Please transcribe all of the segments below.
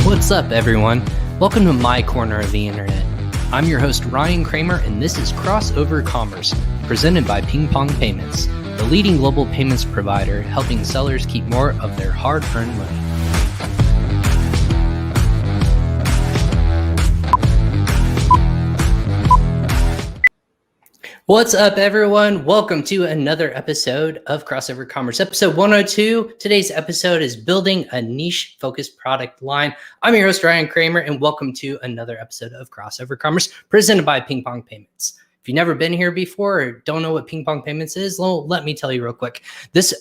What's up, everyone? Welcome to my corner of the internet. I'm your host, Ryan Cramer, and this is Crossover Commerce, presented by PingPong Payments, the leading global payments provider helping sellers keep more of their hard-earned money. What's up, everyone? Welcome to another episode of Crossover Commerce, episode 102. Today's episode is building a niche-focused product line. I'm your host, Ryan Cramer, and welcome to another episode of Crossover Commerce, presented by PingPong Payments. If you've never been here before or don't know what PingPong Payments is, well, let me tell you real quick. This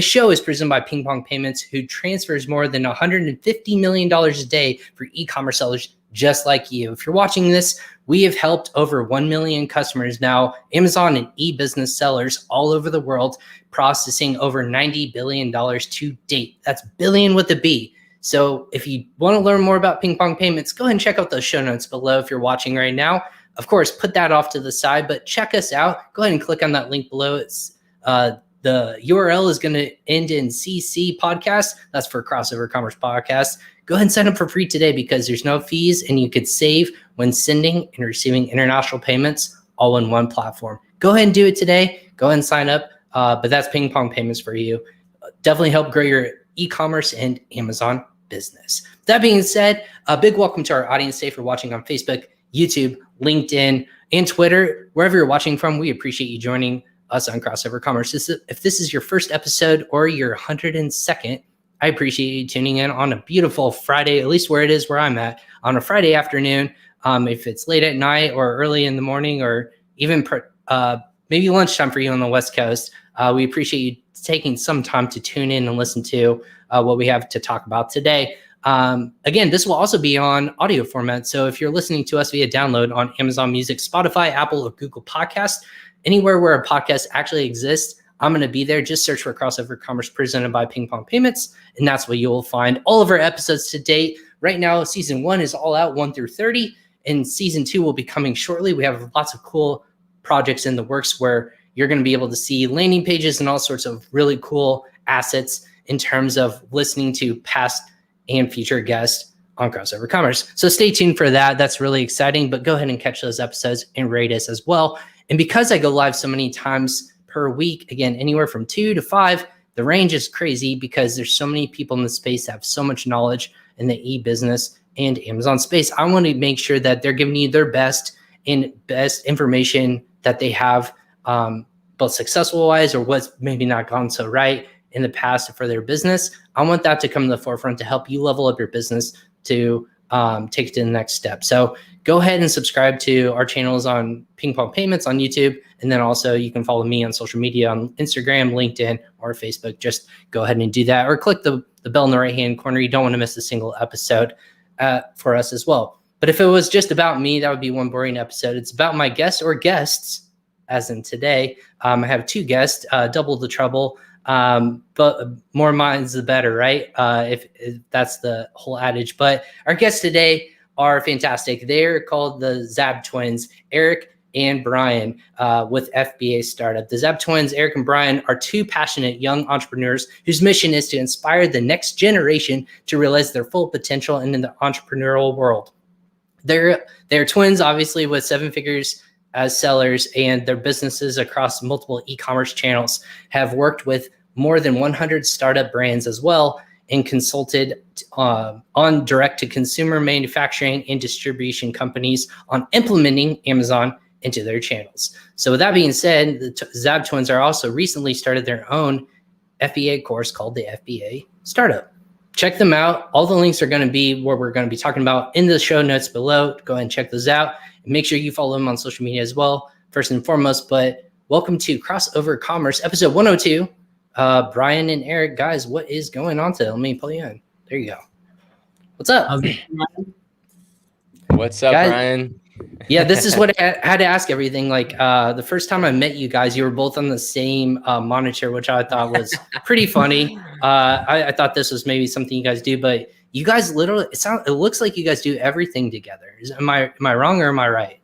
show is presented by PingPong Payments, who transfers more than $150 million a day for e-commerce sellers just like you. If you're watching this, we have helped over 1 million customers now, Amazon and e-business sellers all over the world, processing over $90 billion to date. That's billion with a B. So if you want to learn more about PingPong Payments, go ahead and check out those show notes below if you're watching right now. Of course, put that off to the side, but check us out. Go ahead and click on that link below. It's the URL is going to end in CC podcast. That's for Crossover Commerce Podcast. Go ahead and sign up for free today because there's no fees and you could save when sending and receiving international payments all in one platform. Go ahead and do it today. Go ahead and sign up. But that's PingPong Payments for you. Definitely help grow your e-commerce and Amazon business. That being said, a big welcome to our audience today for watching on Facebook, YouTube, LinkedIn, and Twitter. Wherever you're watching from, we appreciate you joining us on Crossover Commerce. If this is your first episode or your 102nd, I appreciate you tuning in on a beautiful Friday, at least where it is where I'm at, on a Friday afternoon. If it's late at night or early in the morning or even maybe lunchtime for you on the West Coast, we appreciate you taking some time to tune in and listen to what we have to talk about today. Again, this will also be on audio format. So if you're listening to us via download on Amazon Music, Spotify, Apple, or Google Podcasts, anywhere where a podcast actually exists, I'm going to be there. Just search for Crossover Commerce presented by PingPong Payments, and that's where you will find all of our episodes to date. Right now, season 1 is all out, 1 through 30, and season 2 will be coming shortly. We have lots of cool projects in the works where you're going to be able to see landing pages and all sorts of really cool assets in terms of listening to past and future guests on Crossover Commerce. So stay tuned for that. That's really exciting, but go ahead and catch those episodes and rate us as well. And because I go live so many times per week, again, anywhere from 2 to 5, the range is crazy because there's so many people in the space that have so much knowledge in the e-business and Amazon space. I want to make sure that they're giving you their best information that they have, both successful wise or what's maybe not gone so right in the past for their business. I want that to come to the forefront to help you level up your business to take it to the next step. So go ahead and subscribe to our channels on PingPong Payments on YouTube. And then also you can follow me on social media on Instagram, LinkedIn, or Facebook. Just go ahead and do that, or click the bell in the right-hand corner. You don't want to miss a single episode for us as well. But if it was just about me, that would be one boring episode. It's about my guests or guests, as in today. I have 2 guests, double the trouble. But more minds the better, right? If that's the whole adage. But our guests today are fantastic. They're called the Zab Twins, Arek and Brian, with FBA Start-Up. The Zab Twins, Arek and Brian, are 2 passionate young entrepreneurs whose mission is to inspire the next generation to realize their full potential in the entrepreneurial world. They're twins, obviously, with 7 figures as sellers, and their businesses across multiple e-commerce channels have worked with more than 100 startup brands as well, and consulted on direct-to-consumer manufacturing and distribution companies on implementing Amazon into their channels. So with that being said, the Zab Twins are also recently started their own FBA course called the FBA Start-Up. Check them out. All the links are going to be where we're going to be talking about in the show notes below. Go ahead and check those out. And make sure you follow them on social media as well, first and foremost. But welcome to Crossover Commerce, episode 102. Brian and Arek, guys, what is going on today? Let me pull you in. There you go. What's up? What's up, guys? Brian? Yeah, this is what I had to ask everything. Like the first time I met you guys, you were both on the same monitor, which I thought was pretty funny. I thought this was maybe something you guys do, but you guys literally, it looks like you guys do everything together. Am I wrong or am I right?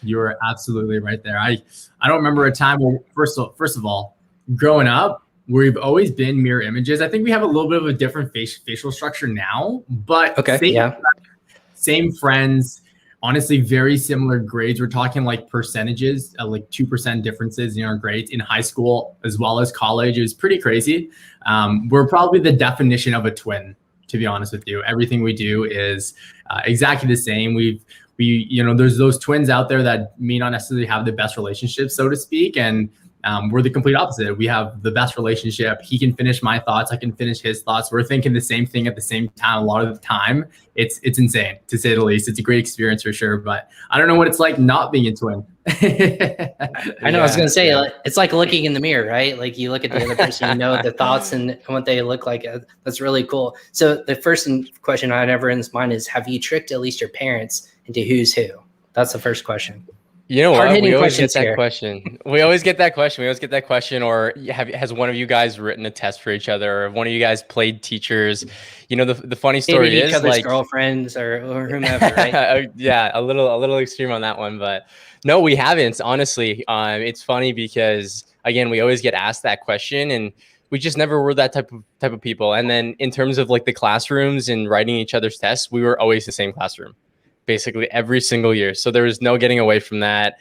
You're absolutely right there. I don't remember a time where, first of all, growing up, We've always been mirror images. I think we have a little bit of a different facial structure now, but same friends. Honestly, very similar grades. We're talking like percentages, like 2% differences in our grades in high school as well as college. It was pretty crazy. We're probably the definition of a twin, to be honest with you. Everything we do is exactly the same. We there's those twins out there that may not necessarily have the best relationships, so to speak, and we're the complete opposite. We have the best relationship. He can finish my thoughts. I can finish his thoughts. We're thinking the same thing at the same time. A lot of the time, it's insane, to say the least. It's a great experience for sure, but I don't know what it's like not being a twin. I know. I was going to say, it's like looking in the mirror, right? Like you look at the other person, you know their thoughts and what they look like. That's really cool. So the first question I have in this mind is, have you tricked at least your parents into who's who? That's the first question. You know what? We always get that question. We always get that question. Or has one of you guys written a test for each other? Or one of you guys played teachers? You know, the funny story is, each other's like girlfriends or whomever, right? Yeah, a little extreme on that one, but no, we haven't. Honestly, it's funny because again, we always get asked that question, and we just never were that type of people. And then in terms of like the classrooms and writing each other's tests, we were always the same classroom, basically every single year. So there was no getting away from that.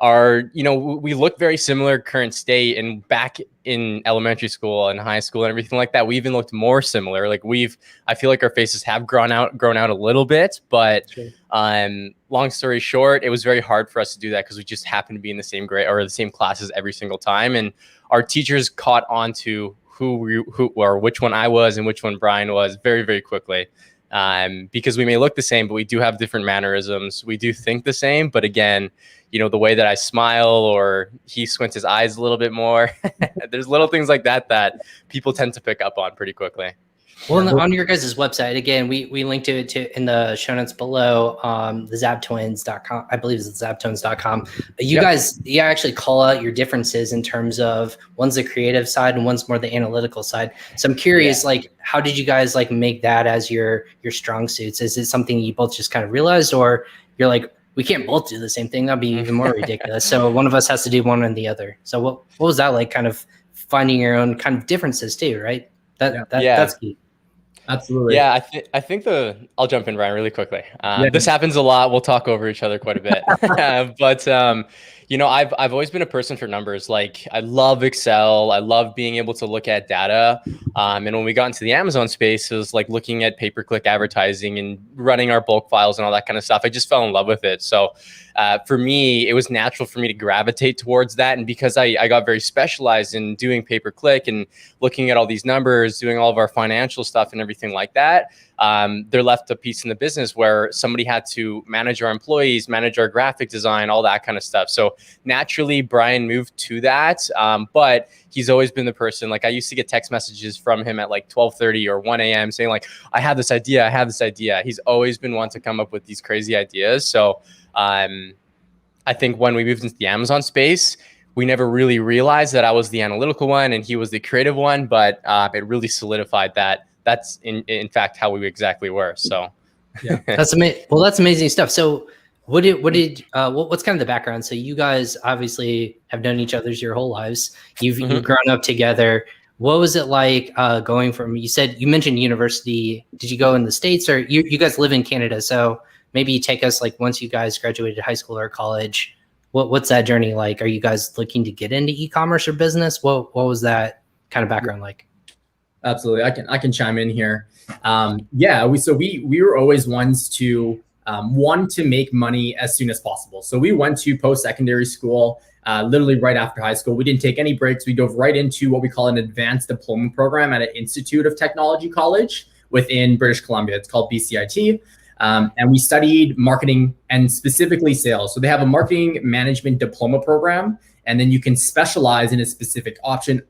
We look very similar current state, and back in elementary school and high school and everything like that, we even looked more similar. Like I feel like our faces have grown out a little bit, but long story short, it was very hard for us to do that because we just happened to be in the same grade or the same classes every single time. And our teachers caught on to who or which one I was and which one Brian was very, very quickly. Because we may look the same, but we do have different mannerisms. We do think the same, but again, the way that I smile or he squints his eyes a little bit more, there's little things like that people tend to pick up on pretty quickly. Well, on your guys' website, again, we linked to it in the show notes below, the zabtwins.com. I believe it's zabtwins.com. You guys, actually call out your differences in terms of one's the creative side and one's more the analytical side. So I'm curious, how did you guys make that as your strong suits? Is it something you both just kind of realized, or you're like, we can't both do the same thing? That'd be even more ridiculous. So one of us has to do one and the other. So what was that like, kind of finding your own kind of differences too, right? That's key. Absolutely. Yeah, I think I'll jump in, Brian, really quickly. This happens a lot. We'll talk over each other quite a bit. But I've always been a person for numbers. Like, I love Excel. I love being able to look at data. And when we got into the Amazon space, it was like looking at pay-per-click advertising and running our bulk files and all that kind of stuff. I just fell in love with it. So for me, it was natural for me to gravitate towards that. And because I got very specialized in doing pay-per-click and looking at all these numbers, doing all of our financial stuff and everything like that, there left a piece in the business where somebody had to manage our employees, manage our graphic design, all that kind of stuff. So naturally, Brian moved to that. But he's always been the person. Like, I used to get text messages from him at like 12:30 or 1 a.m. saying like, I have this idea. He's always been one to come up with these crazy ideas. So I think when we moved into the Amazon space, we never really realized that I was the analytical one and he was the creative one, but it really solidified that. That's in fact how we exactly were. So yeah, that's amazing. Well, that's amazing stuff. So what's kind of the background? So you guys obviously have known each other your whole lives. You've grown up together. What was it like going from, you mentioned university. Did you go in the States, or you guys live in Canada? So maybe you take us like once you guys graduated high school or college, what's that journey like? Are you guys looking to get into e-commerce or business? What was that kind of background like? Absolutely. I can chime in here. We were always ones to want to make money as soon as possible. So we went to post-secondary school, literally right after high school. We didn't take any breaks. We dove right into what we call an advanced diploma program at an Institute of Technology college within British Columbia. It's called BCIT. And we studied marketing and specifically sales. So they have a marketing management diploma program, and then you can specialize in a specific option.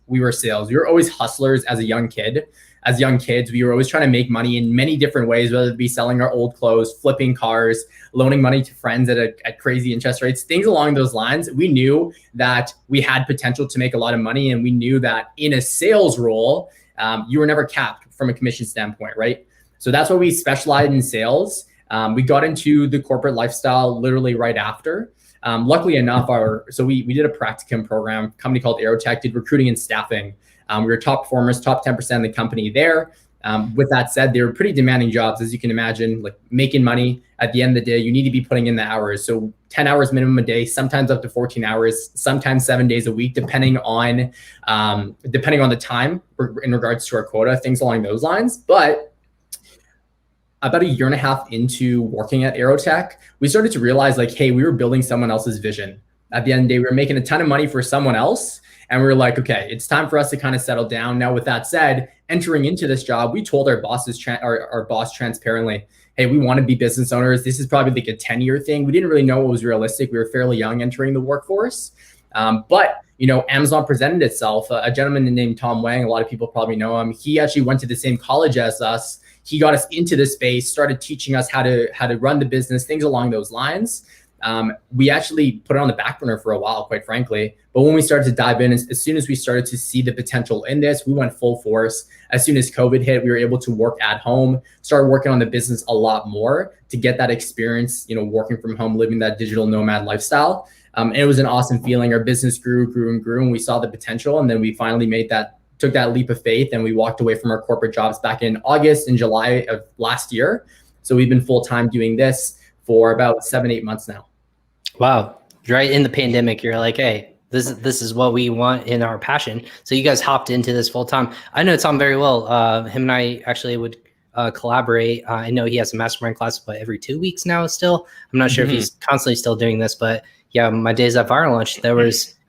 We were sales. We were always hustlers as a young kid. As young kids, we were always trying to make money in many different ways, whether it be selling our old clothes, flipping cars, loaning money to friends at crazy interest rates, things along those lines. We knew that we had potential to make a lot of money, and we knew that in a sales role, you were never capped from a commission standpoint, right? So that's why we specialized in sales. We got into the corporate lifestyle literally right after. Luckily enough, we did a practicum program, a company called Aerotech, did recruiting and staffing. We were top performers, top 10% of the company there. With that said, they were pretty demanding jobs, as you can imagine, like making money. At the end of the day, you need to be putting in the hours. So 10 hours minimum a day, sometimes up to 14 hours, sometimes 7 days a week, depending on the time in regards to our quota, things along those lines. But about a year and a half into working at Aerotech, we started to realize like, hey, we were building someone else's vision. At the end of the day, we were making a ton of money for someone else. And we were like, okay, it's time for us to kind of settle down. Now, with that said, entering into this job, we told our boss transparently, hey, we want to be business owners. This is probably like a 10-year thing. We didn't really know what was realistic. We were fairly young entering the workforce. But Amazon presented itself. A gentleman named Tom Wang, a lot of people probably know him. He actually went to the same college as us. He got us into this space, started teaching us how to run the business, things along those lines. We actually put it on the back burner for a while, quite frankly. But when we started to dive in, as soon as we started to see the potential in this, we went full force. As soon as COVID hit, we were able to work at home, started working on the business a lot more to get that experience, working from home, living that digital nomad lifestyle. And it was an awesome feeling. Our business grew, and we saw the potential. And then we finally took that leap of faith, and we walked away from our corporate jobs back in August and July of last year. So we've been full-time doing this for about 7-8 months now. Wow. Right in the pandemic, you're like, hey, this is what we want in our passion. So you guys hopped into this full time. I know Tom very well. Him and I actually would collaborate. I know he has a mastermind class, but every 2 weeks now still. I'm not sure if he's constantly still doing this, but yeah, my days at Fire Launch, it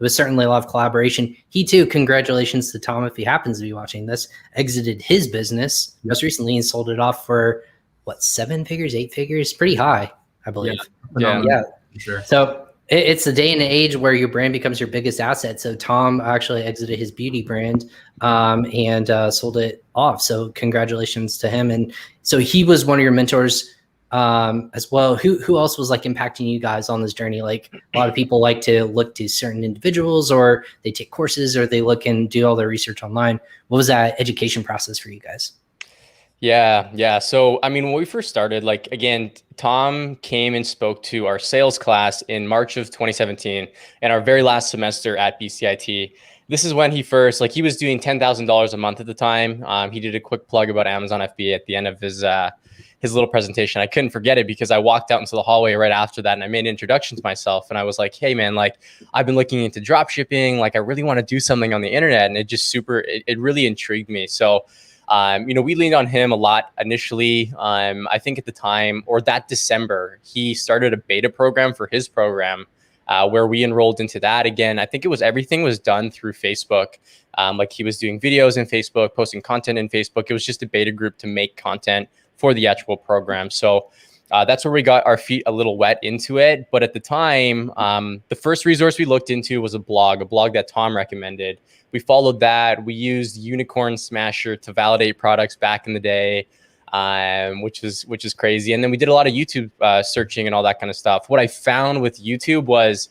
was certainly a lot of collaboration. He too, congratulations to Tom, if he happens to be watching this, exited his business most recently and sold it off for what, 7 figures, 8 figures, pretty high, I believe. Yeah. Sure. So it's the day and age where your brand becomes your biggest asset. So Tom actually exited his beauty brand and sold it off. So congratulations to him. And so he was one of your mentors as well. Who else was like impacting you guys on this journey? Like a lot of people like to look to certain individuals, or they take courses, or they look and do all their research online. What was that education process for you guys? Yeah. So, I mean, when we first started, like, again, Tom came and spoke to our sales class in March of 2017 and our very last semester at BCIT. This is when he was doing $10,000 a month at the time. He did a quick plug about Amazon FBA at the end of his little presentation. I couldn't forget it because I walked out into the hallway right after that and I made an introduction to myself. And I was like, hey man, like I've been looking into drop shipping. Like I really want to do something on the internet. And it really intrigued me. So we leaned on him a lot initially. I think at the time, or that December, he started a beta program for his program where we enrolled into that. Again, I think everything was done through Facebook. Like he was doing videos in Facebook, posting content in Facebook. It was just a beta group to make content for the actual program. So that's where we got our feet a little wet into it. But at the time, the first resource we looked into was a blog that Tom recommended. We followed that. We used Unicorn Smasher to validate products back in the day, which is crazy. And then we did a lot of YouTube searching and all that kind of stuff. What I found with YouTube was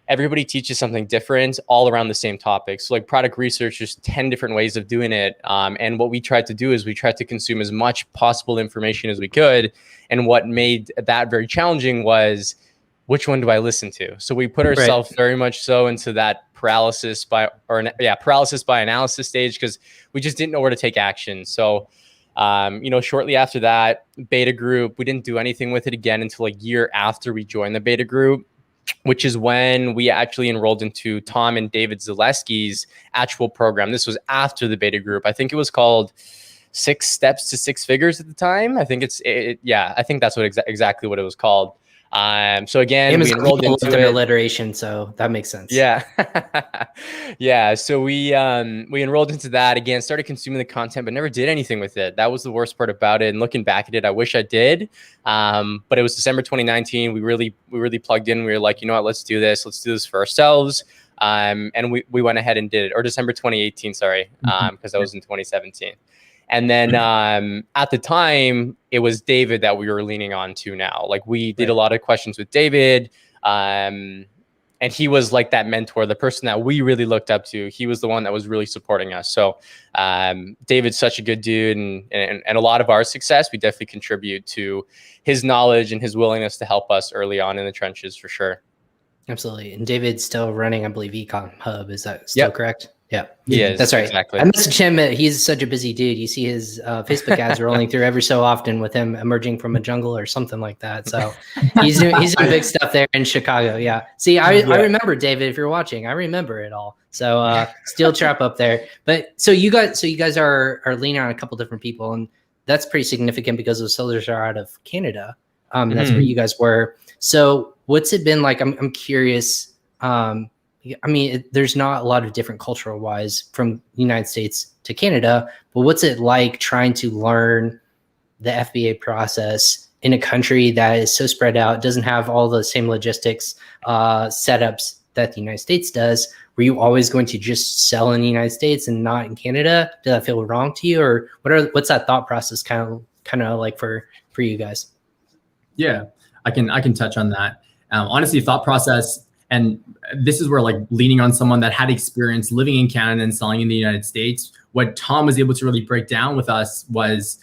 everybody teaches something different all around the same topic. So like product research, there's 10 different ways of doing it. And what we tried to do is we tried to consume as much possible information as we could. And what made that very challenging was, which one do I listen to? So we put ourselves very much so into that paralysis by analysis stage, because we just didn't know where to take action. So, shortly after that beta group, we didn't do anything with it again until a year after we joined the beta group, which is when we actually enrolled into Tom and David Zaleski's actual program. This was after the beta group. I think it was called 6 Steps to 6 Figures at the time. I think I think that's exactly what it was called. So again, we enrolled into it. Alliteration, so that makes sense. Yeah. Yeah. So we enrolled into that again, started consuming the content, but never did anything with it. That was the worst part about it. And looking back at it, I wish I did. But it was December 2019. We really plugged in. We were like, you know what, let's do this. Let's do this for ourselves. And we went ahead and did it, or December 2018, sorry, because that was in 2017. And then at the time, it was David that we were leaning on to now. Like we did a lot of questions with David. And he was like that mentor, the person that we really looked up to. He was the one that was really supporting us. So David's such a good dude. And a lot of our success, we definitely contribute to his knowledge and his willingness to help us early on in the trenches for sure. Absolutely. And David's still running, I believe, Ecom Hub. Is that still correct? Yeah. He is. That's right. Exactly. I messaged him. He's such a busy dude. You see his Facebook ads rolling through every so often with him emerging from a jungle or something like that. So he's doing big stuff there in Chicago. Yeah. See, I remember, David, if you're watching, I remember it all. So Steel Trap up there. But so you guys are leaning on a couple different people, and that's pretty significant because those sellers are out of Canada. That's where you guys were. So what's it been like? I'm curious. I mean, there's not a lot of different cultural wise from the United States to Canada, but what's it like trying to learn the FBA process in a country that is so spread out, doesn't have all the same logistics setups that the United States does? Were you always going to just sell in the United States and not in Canada? Did that feel wrong to you, or what's that thought process kind of like for you guys? Yeah, I can touch on that. Honestly, thought process, and this is where like leaning on someone that had experience living in Canada and selling in the United States, what Tom was able to really break down with us was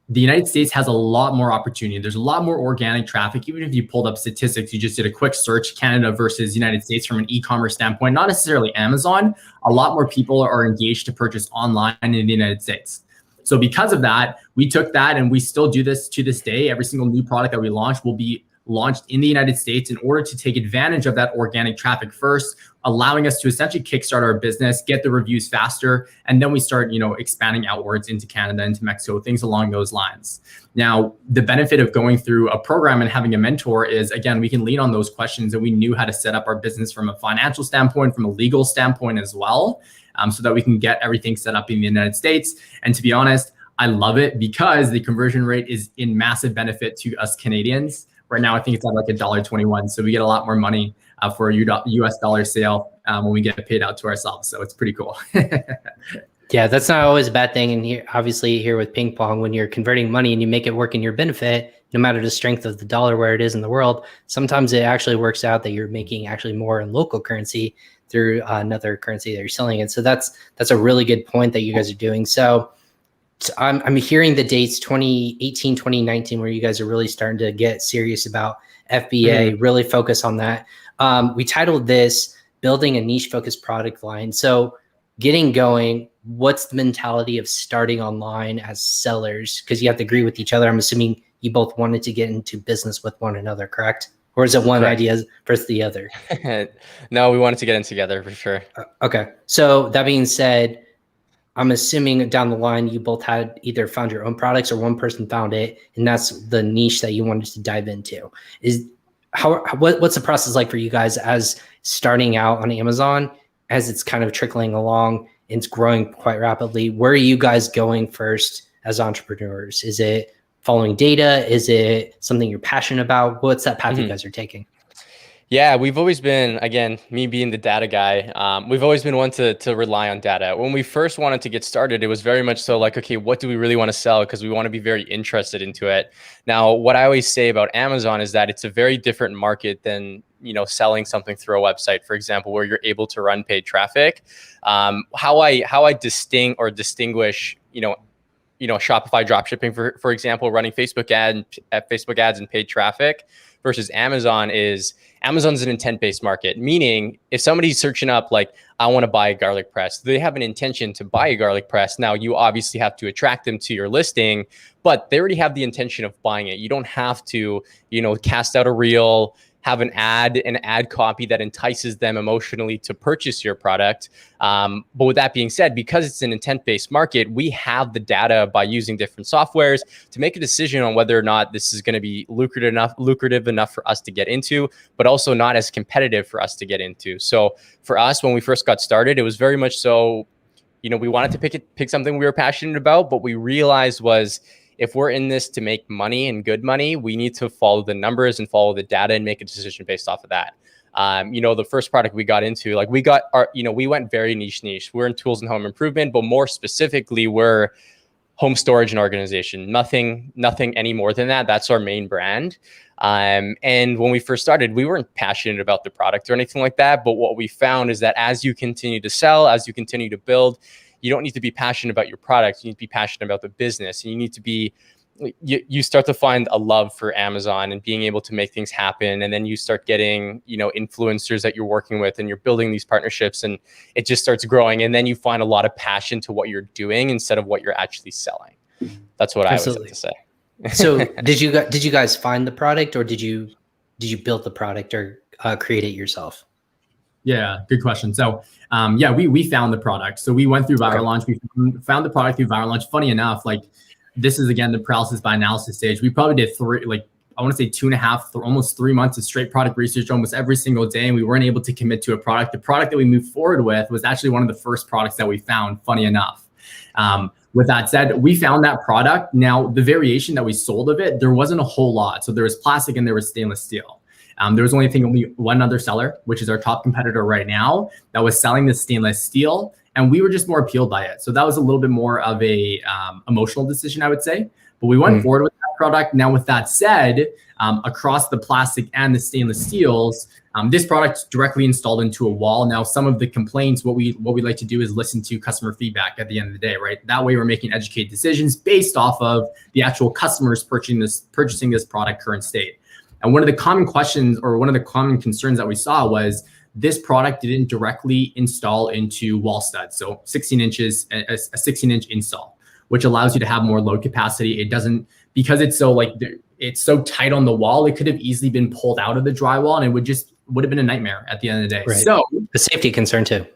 the United States has a lot more opportunity. There's a lot more organic traffic. Even if you pulled up statistics, you just did a quick search, Canada versus United States from an e-commerce standpoint, not necessarily Amazon, a lot more people are engaged to purchase online in the United States. So because of that, we took that, and we still do this to this day. Every single new product that we launch will be launched in the United States in order to take advantage of that organic traffic first, allowing us to essentially kickstart our business, get the reviews faster, and then we start, expanding outwards into Canada, into Mexico, things along those lines. Now, the benefit of going through a program and having a mentor is, again, we can lean on those questions, and we knew how to set up our business from a financial standpoint, from a legal standpoint as well, so that we can get everything set up in the United States. And to be honest, I love it because the conversion rate is in massive benefit to us Canadians. Right now, I think it's at like $1.21. So we get a lot more money for a US dollar sale when we get paid out to ourselves. So it's pretty cool. Yeah, that's not always a bad thing. And here, obviously here with ping pong, when you're converting money and you make it work in your benefit, no matter the strength of the dollar, where it is in the world, sometimes it actually works out that you're making actually more in local currency through another currency that you're selling in. So that's a really good point that you guys are doing. So I'm hearing the dates 2018, 2019, where you guys are really starting to get serious about FBA, really focus on that. We titled this Building a Niche Focused Product Line. So getting going, what's the mentality of starting online as sellers? Because you have to agree with each other. I'm assuming you both wanted to get into business with one another, correct? Or is it one idea versus the other? No, we wanted to get in together for sure. Okay. So that being said, I'm assuming down the line, you both had either found your own products or one person found it, and that's the niche that you wanted to dive into. What's the process like for you guys as starting out on Amazon, as it's kind of trickling along and it's growing quite rapidly? Where are you guys going first as entrepreneurs? Is it following data? Is it something you're passionate about? What's that path you guys are taking? Yeah, we've always been, again, me being the data guy, we've always been one to rely on data. When we first wanted to get started, it was very much so like, okay, what do we really want to sell? Because we want to be very interested into it. Now, what I always say about Amazon is that it's a very different market than, selling something through a website, for example, where you're able to run paid traffic. How I distinguish, Shopify dropshipping, for example, running Facebook ads and paid traffic versus Amazon's an intent-based market, meaning if somebody's searching up, like, I want to buy a garlic press, they have an intention to buy a garlic press. Now, you obviously have to attract them to your listing, but they already have the intention of buying it. You don't have to, cast out a reel, have an ad copy that entices them emotionally to purchase your product. But with that being said, because it's an intent-based market, we have the data by using different softwares to make a decision on whether or not this is going to be lucrative enough for us to get into, but also not as competitive for us to get into. So for us, when we first got started, it was very much so, we wanted to pick something we were passionate about, but we realized was, if we're in this to make money and good money, we need to follow the numbers and follow the data and make a decision based off of that. The first product we got into, like we went very niche. We're in tools and home improvement, but more specifically, we're home storage and organization. Nothing any more than that. That's our main brand. And when we first started, we weren't passionate about the product or anything like that. But what we found is that as you continue to sell, as you continue to build, you don't need to be passionate about your product. You need to be passionate about the business. And you need to be, you start to find a love for Amazon and being able to make things happen. And then you start getting, influencers that you're working with, and you're building these partnerships, and it just starts growing. And then you find a lot of passion to what you're doing instead of what you're actually selling. That's what Absolutely. I always have to say. So did you guys find the product, or did you build the product, or create it yourself? Yeah, good question. So we found the product. So we went through viral launch. We found the product through viral launch. Funny enough, like, this is again the paralysis by analysis stage. We probably did I want to say 2.5, almost 3 months of straight product research almost every single day, and we weren't able to commit to a product. The product that we moved forward with was actually one of the first products that we found, funny enough. With that said, we found that product. Now, the variation that we sold of it, there wasn't a whole lot. So there was plastic and there was stainless steel. There was only one other seller, which is our top competitor right now, that was selling the stainless steel. And we were just more appealed by it. So that was a little bit more of a emotional decision, I would say. But we went forward with that product. Now, with that said, across the plastic and the stainless steels, this product directly installed into a wall. Now, some of the complaints, what we like to do is listen to customer feedback at the end of the day, right? That way, we're making educated decisions based off of the actual customers purchasing this product current state. And one of the common questions, or one of the common concerns that we saw, was this product didn't directly install into wall studs. So 16 inches, a 16-inch install, which allows you to have more load capacity. It doesn't, because it's so tight on the wall, it could have easily been pulled out of the drywall, and it would have been a nightmare at the end of the day. Right. So the safety concern too.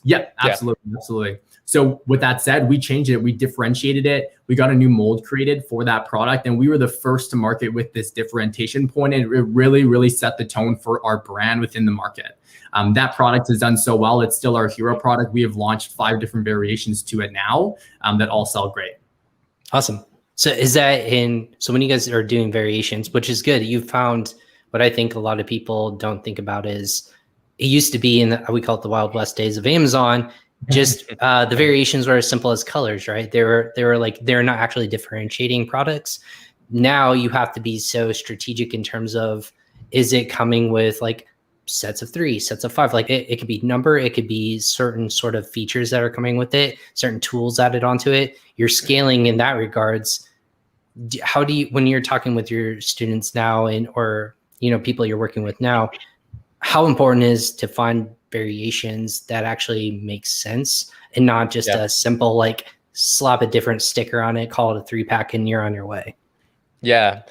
Yeah, absolutely. Absolutely. So with that said, we changed it. We differentiated it. We got a new mold created for that product. And we were the first to market with this differentiation point. And it really, really set the tone for our brand within the market. That product has done so well. It's still our hero product. We have launched 5 different variations to it now that all sell great. Awesome. So so when you guys are doing variations, which is good, you found what I think a lot of people don't think about is, it used to be we call it the Wild West days of Amazon. Just the variations were as simple as colors, right? They're not actually differentiating products. Now you have to be so strategic in terms of, is it coming with like sets of 3, sets of 5? Like it could be number, it could be certain sort of features that are coming with it, certain tools added onto it. You're scaling in that regards. How do you, when you're talking with your students now or people you're working with now, how important is to find variations that actually make sense and not just a simple, like, slap a different sticker on it, call it a 3-pack, and you're on your way? Yeah.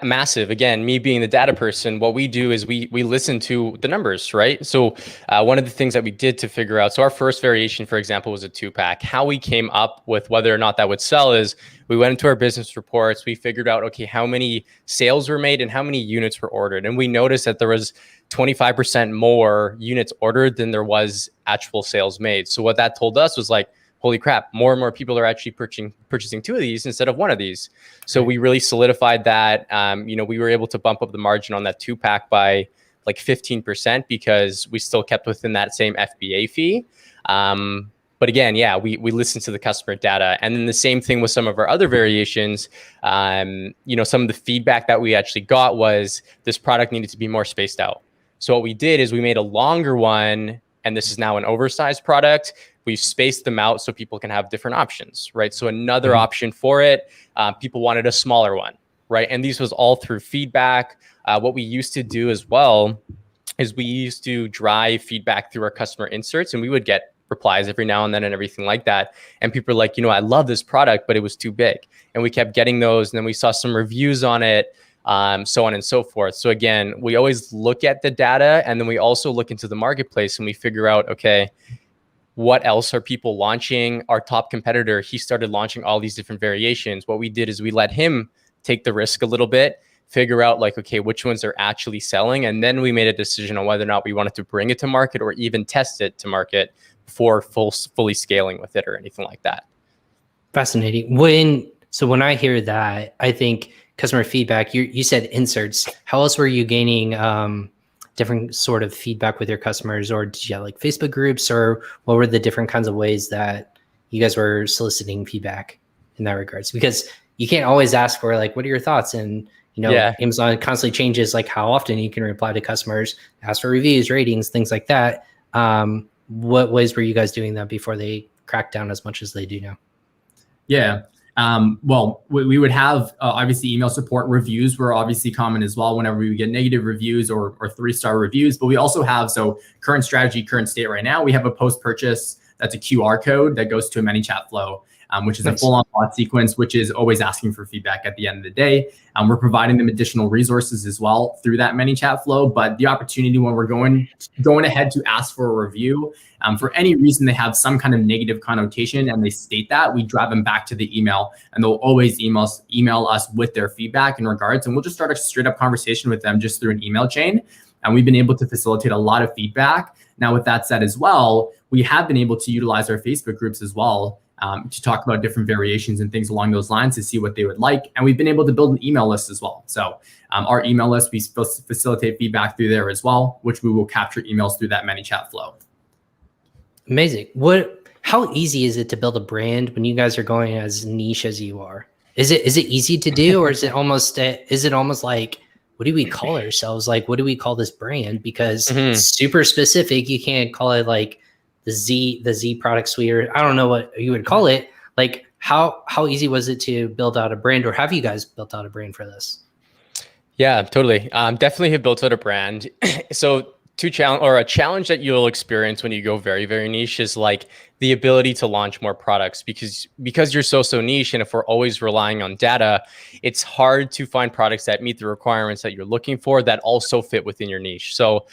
Massive. Again, me being the data person, what we do is we listen to the numbers, right? So one of the things that we did to figure out, so our first variation, for example, was a 2-pack. How we came up with whether or not that would sell is we went into our business reports, we figured out, okay, how many sales were made and how many units were ordered. And we noticed that there was 25% more units ordered than there was actual sales made. So what that told us was like, holy crap, more and more people are actually purchasing 2 of these instead of 1 of these. So we really solidified that. We were able to bump up the margin on that 2-pack by like 15% because we still kept within that same FBA fee. But again, we listened to the customer data. And then the same thing with some of our other variations. Some of the feedback that we actually got was this product needed to be more spaced out. So what we did is we made a longer one, and this is now an oversized product. We've spaced them out so people can have different options, right? So another option for it, people wanted a smaller one, right? And these was all through feedback. What we used to do as well is we used to drive feedback through our customer inserts, and we would get replies every now and then and everything like that. And people are like, I love this product, but it was too big. And we kept getting those. And then we saw some reviews on it, so on and so forth. So again, we always look at the data, and then we also look into the marketplace and we figure out, okay, what else are people launching? Our top competitor, he started launching all these different variations. What we did is we let him take the risk a little bit, figure out like, okay, which ones are actually selling. And then we made a decision on whether or not we wanted to bring it to market or even test it to market before fully scaling with it or anything like that. Fascinating. When I hear that, I think customer feedback, you said inserts. How else were you gaining different sort of feedback with your customers? Or did you have like Facebook groups, or what were the different kinds of ways that you guys were soliciting feedback in that regards? Because you can't always ask for like, what are your thoughts? And, Amazon constantly changes like how often you can reply to customers, ask for reviews, ratings, things like that. What ways were you guys doing that before they cracked down as much as they do now? Yeah. Well, we would have obviously email support. Reviews were obviously common as well whenever we get negative reviews or 3-star reviews. But we also have, so current strategy, current state right now, we have a post-purchase that's a QR code that goes to a ManyChat flow, which is a full-on bot sequence, which is always asking for feedback at the end of the day. We're providing them additional resources as well through that ManyChat flow. But the opportunity when we're going ahead to ask for a review, for any reason they have some kind of negative connotation and they state that, we drive them back to the email, and they'll always email us with their feedback in regards, and we'll just start a straight up conversation with them just through an email chain. And we've been able to facilitate a lot of feedback. Now, with that said as well, we have been able to utilize our Facebook groups as well to talk about different variations and things along those lines to see what they would like. And we've been able to build an email list as well. So our email list, we facilitate feedback through there as well, which we will capture emails through that ManyChat flow. Amazing. How easy is it to build a brand when you guys are going as niche as you are? Is it easy to do, or is it almost like, what do we call ourselves? Like, what do we call this brand? Because it's super specific. You can't call it like the Z product suite, or I don't know what you would call it. Like, how easy was it to build out a brand, or have you guys built out a brand for this? Yeah, totally. Definitely have built out a brand. So a challenge that you'll experience when you go very, very niche is like the ability to launch more products, because you're so niche. And if we're always relying on data, it's hard to find products that meet the requirements that you're looking for that also fit within your niche. So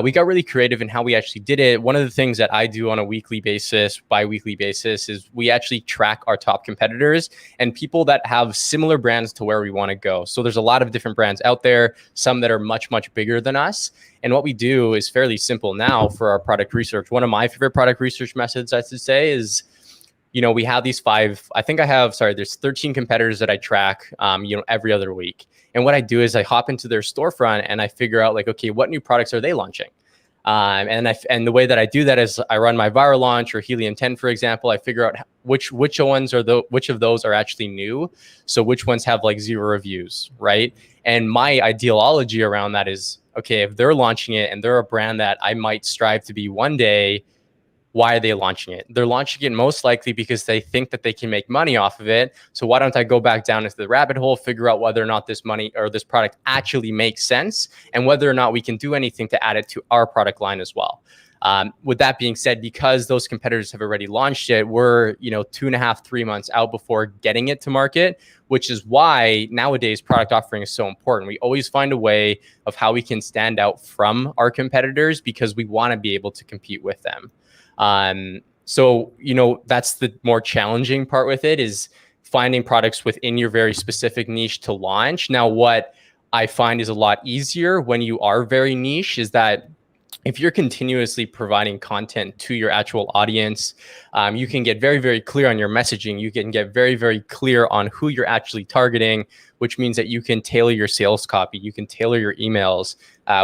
we got really creative in how we actually did it. One of the things that I do on a weekly basis, bi-weekly basis, is we actually track our top competitors and people that have similar brands to where we want to go. So there's a lot of different brands out there, some that are much, much bigger than us. And what we do is fairly simple now for our product research. One of my favorite product research methods, I should say, is, we have these there's 13 competitors that I track, every other week. And what I do is I hop into their storefront and I figure out like, okay, what new products are they launching? And the way that I do that is I run my viral launch or Helium 10, for example. I figure out which of those are actually new. So which ones have like 0 reviews, right? And my ideology around that is, okay, if they're launching it and they're a brand that I might strive to be one day, why are they launching it? They're launching it most likely because they think that they can make money off of it. So why don't I go back down into the rabbit hole, figure out whether or not this money or this product actually makes sense, and whether or not we can do anything to add it to our product line as well. With that being said, because those competitors have already launched it, we're 2.5, 3 months out before getting it to market, which is why nowadays product offering is so important. We always find a way of how we can stand out from our competitors because we want to be able to compete with them. So that's the more challenging part with it, is finding products within your very specific niche to launch. Now, what I find is a lot easier when you are very niche is that if you're continuously providing content to your actual audience, you can get very, very clear on your messaging. You can get very, very clear on who you're actually targeting, which means that you can tailor your sales copy. You can tailor your emails.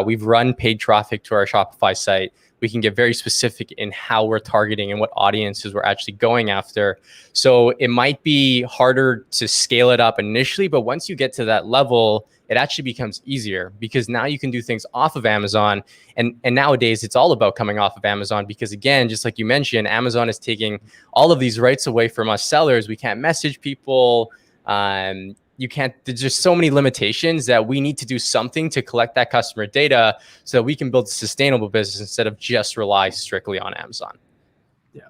We've run paid traffic to our Shopify site. We can get very specific in how we're targeting and what audiences we're actually going after. So it might be harder to scale it up initially, but once you get to that level, it actually becomes easier because now you can do things off of Amazon. And nowadays it's all about coming off of Amazon because, again, just like you mentioned, Amazon is taking all of these rights away from us sellers. We can't message people. There's just so many limitations that we need to do something to collect that customer data so that we can build a sustainable business instead of just rely strictly on Amazon. Yeah.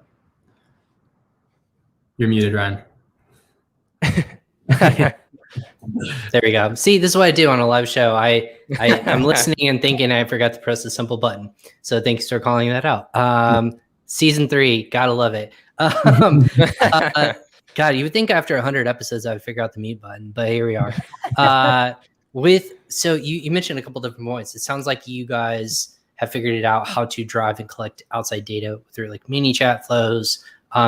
You're muted, Ryan. There we go. See, this is what I do on a live show. I'm listening and thinking I forgot to press the simple button. So thanks for calling that out. Season 3, gotta love it. God, you would think after 100 episodes I would figure out the mute button, but here we are. So you mentioned a couple different points. It sounds like you guys have figured it out how to drive and collect outside data through like ManyChat flows,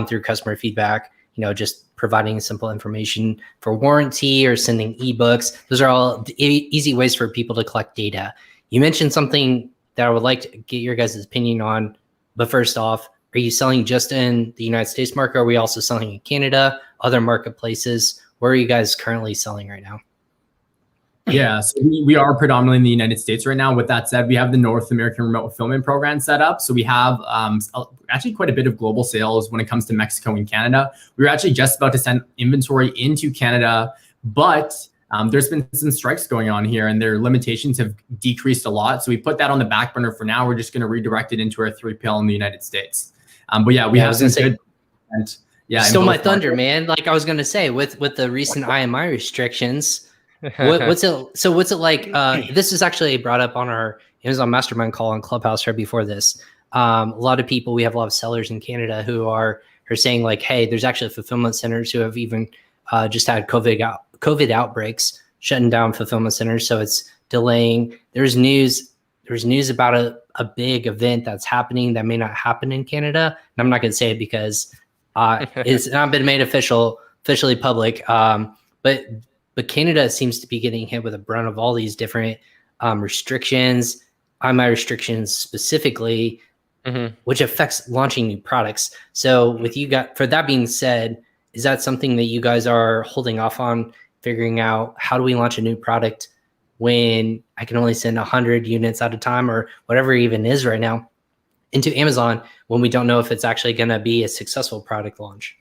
through customer feedback, just providing simple information for warranty or sending ebooks. Those are all easy ways for people to collect data. You mentioned something that I would like to get your guys' opinion on, but first off, are you selling just in the United States market? Are we also selling in Canada, other marketplaces? Where are you guys currently selling right now? Yeah, so we are predominantly in the United States right now. With that said, we have the North American Remote Fulfillment Program set up. So we have actually quite a bit of global sales when it comes to Mexico and Canada. We were actually just about to send inventory into Canada, but there's been some strikes going on here and their limitations have decreased a lot. So we put that on the back burner for now. We're just going to redirect it into our 3PL in the United States. But yeah, we have some good. And yeah, still my thunder, man. Like I was going to say, with the recent IMI restrictions. What's it like? This is actually brought up on our Amazon Mastermind call on Clubhouse right before this. A lot of people, we have a lot of sellers in Canada who are saying like, hey, there's actually fulfillment centers who have even just had COVID outbreaks, shutting down fulfillment centers. So it's delaying. There's news about a big event that's happening that may not happen in Canada. And I'm not going to say it because it's not been made officially public. But Canada seems to be getting hit with a brunt of all these different restrictions, IMI restrictions specifically, which affects launching new products. So with you guys, for that being said, is that something that you guys are holding off on, figuring out how do we launch a new product when I can only send 100 units at a time or whatever it even is right now into Amazon when we don't know if it's actually going to be a successful product launch?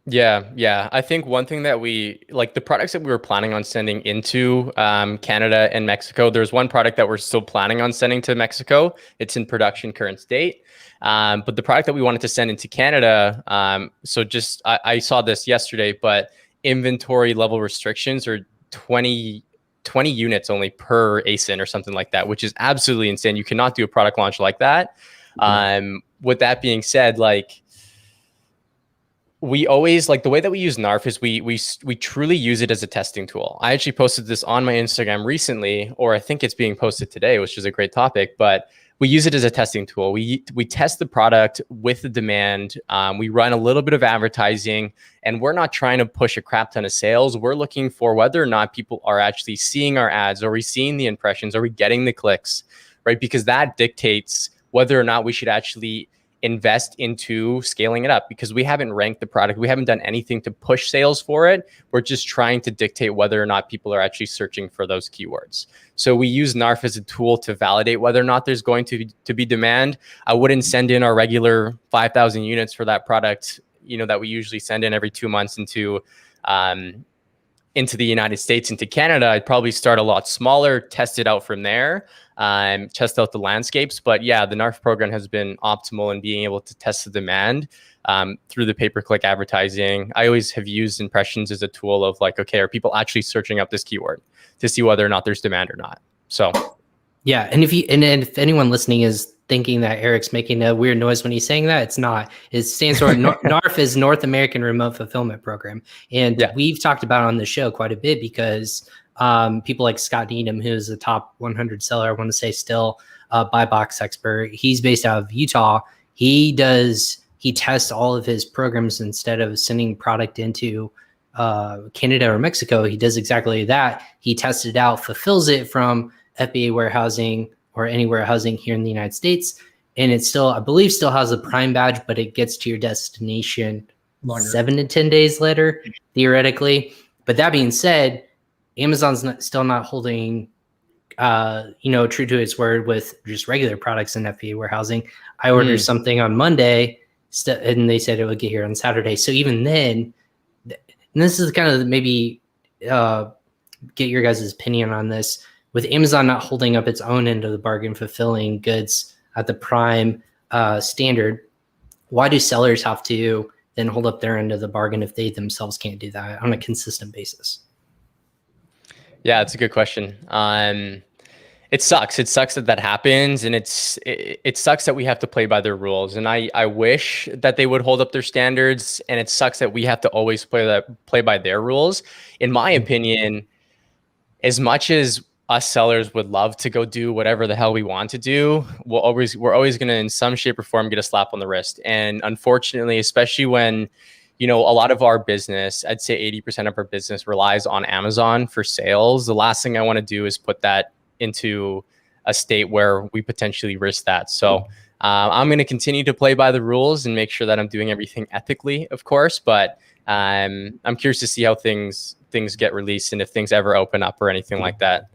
Yeah. I think one thing that we like, the products that we were planning on sending into Canada and Mexico, there's one product that we're still planning on sending to Mexico. It's in production current state. But the product that we wanted to send into Canada, so just, I saw this yesterday, but inventory level restrictions are 20 units only per ASIN or something like that, which is absolutely insane. You cannot do a product launch like that. With that being said, like, we always like the way that we use NARF is we truly use it as a testing tool. I actually posted this on my Instagram recently, or I think it's being posted today, which is a great topic, but we use it as a testing tool. We test the product with the demand. We run a little bit of advertising, and we're not trying to push a crap ton of sales. We're looking for whether or not people are actually seeing our ads. Are we seeing the impressions? Are we getting the clicks, right? Because that dictates whether or not we should actually invest into scaling it up, because we haven't ranked the product. We haven't done anything to push sales for it. We're just trying to dictate whether or not people are actually searching for those keywords. So we use NARF as a tool to validate whether or not there's going to be demand. I wouldn't send in our regular 5,000 units for that product, that we usually send in every 2 months into the United States, into Canada. I'd probably start a lot smaller, test it out from there, test out the landscapes. But yeah, the NARF program has been optimal in being able to test the demand through the pay-per-click advertising. I always have used impressions as a tool of like, okay, are people actually searching up this keyword to see whether or not there's demand or not? So yeah, and if anyone listening is thinking that Eric's making a weird noise when he's saying that, it's not. It stands for NARF is North American Remote Fulfillment Program, and we've talked about it on the show quite a bit because people like Scott Needham, who's a top 100 seller, I want to say still, buy box expert. He's based out of Utah. He tests all of his programs instead of sending product into Canada or Mexico. He does exactly that. He tests it out, fulfills it from FBA warehousing or any warehousing here in the United States. And it still, I believe, still has a Prime badge, but it gets to your destination longer. 7 to 10 days later, theoretically. But that being said, Amazon's still not holding, true to its word with just regular products in FBA warehousing. I ordered something on Monday, and they said it would get here on Saturday. So even then, and this is kind of maybe get your guys' opinion on this. With Amazon not holding up its own end of the bargain, fulfilling goods at the Prime standard, why do sellers have to then hold up their end of the bargain if they themselves can't do that on a consistent basis? Yeah, it's a good question. It sucks. It sucks that happens, and it sucks that we have to play by their rules. And I wish that they would hold up their standards, and it sucks that we have to always play by their rules. In my opinion, as much as us sellers would love to go do whatever the hell we want to do, we're always going to, in some shape or form, get a slap on the wrist. And unfortunately, especially when, a lot of our business, I'd say 80% of our business relies on Amazon for sales. The last thing I want to do is put that into a state where we potentially risk that. So I'm going to continue to play by the rules and make sure that I'm doing everything ethically, of course. But I'm curious to see how things get released and if things ever open up or anything like that.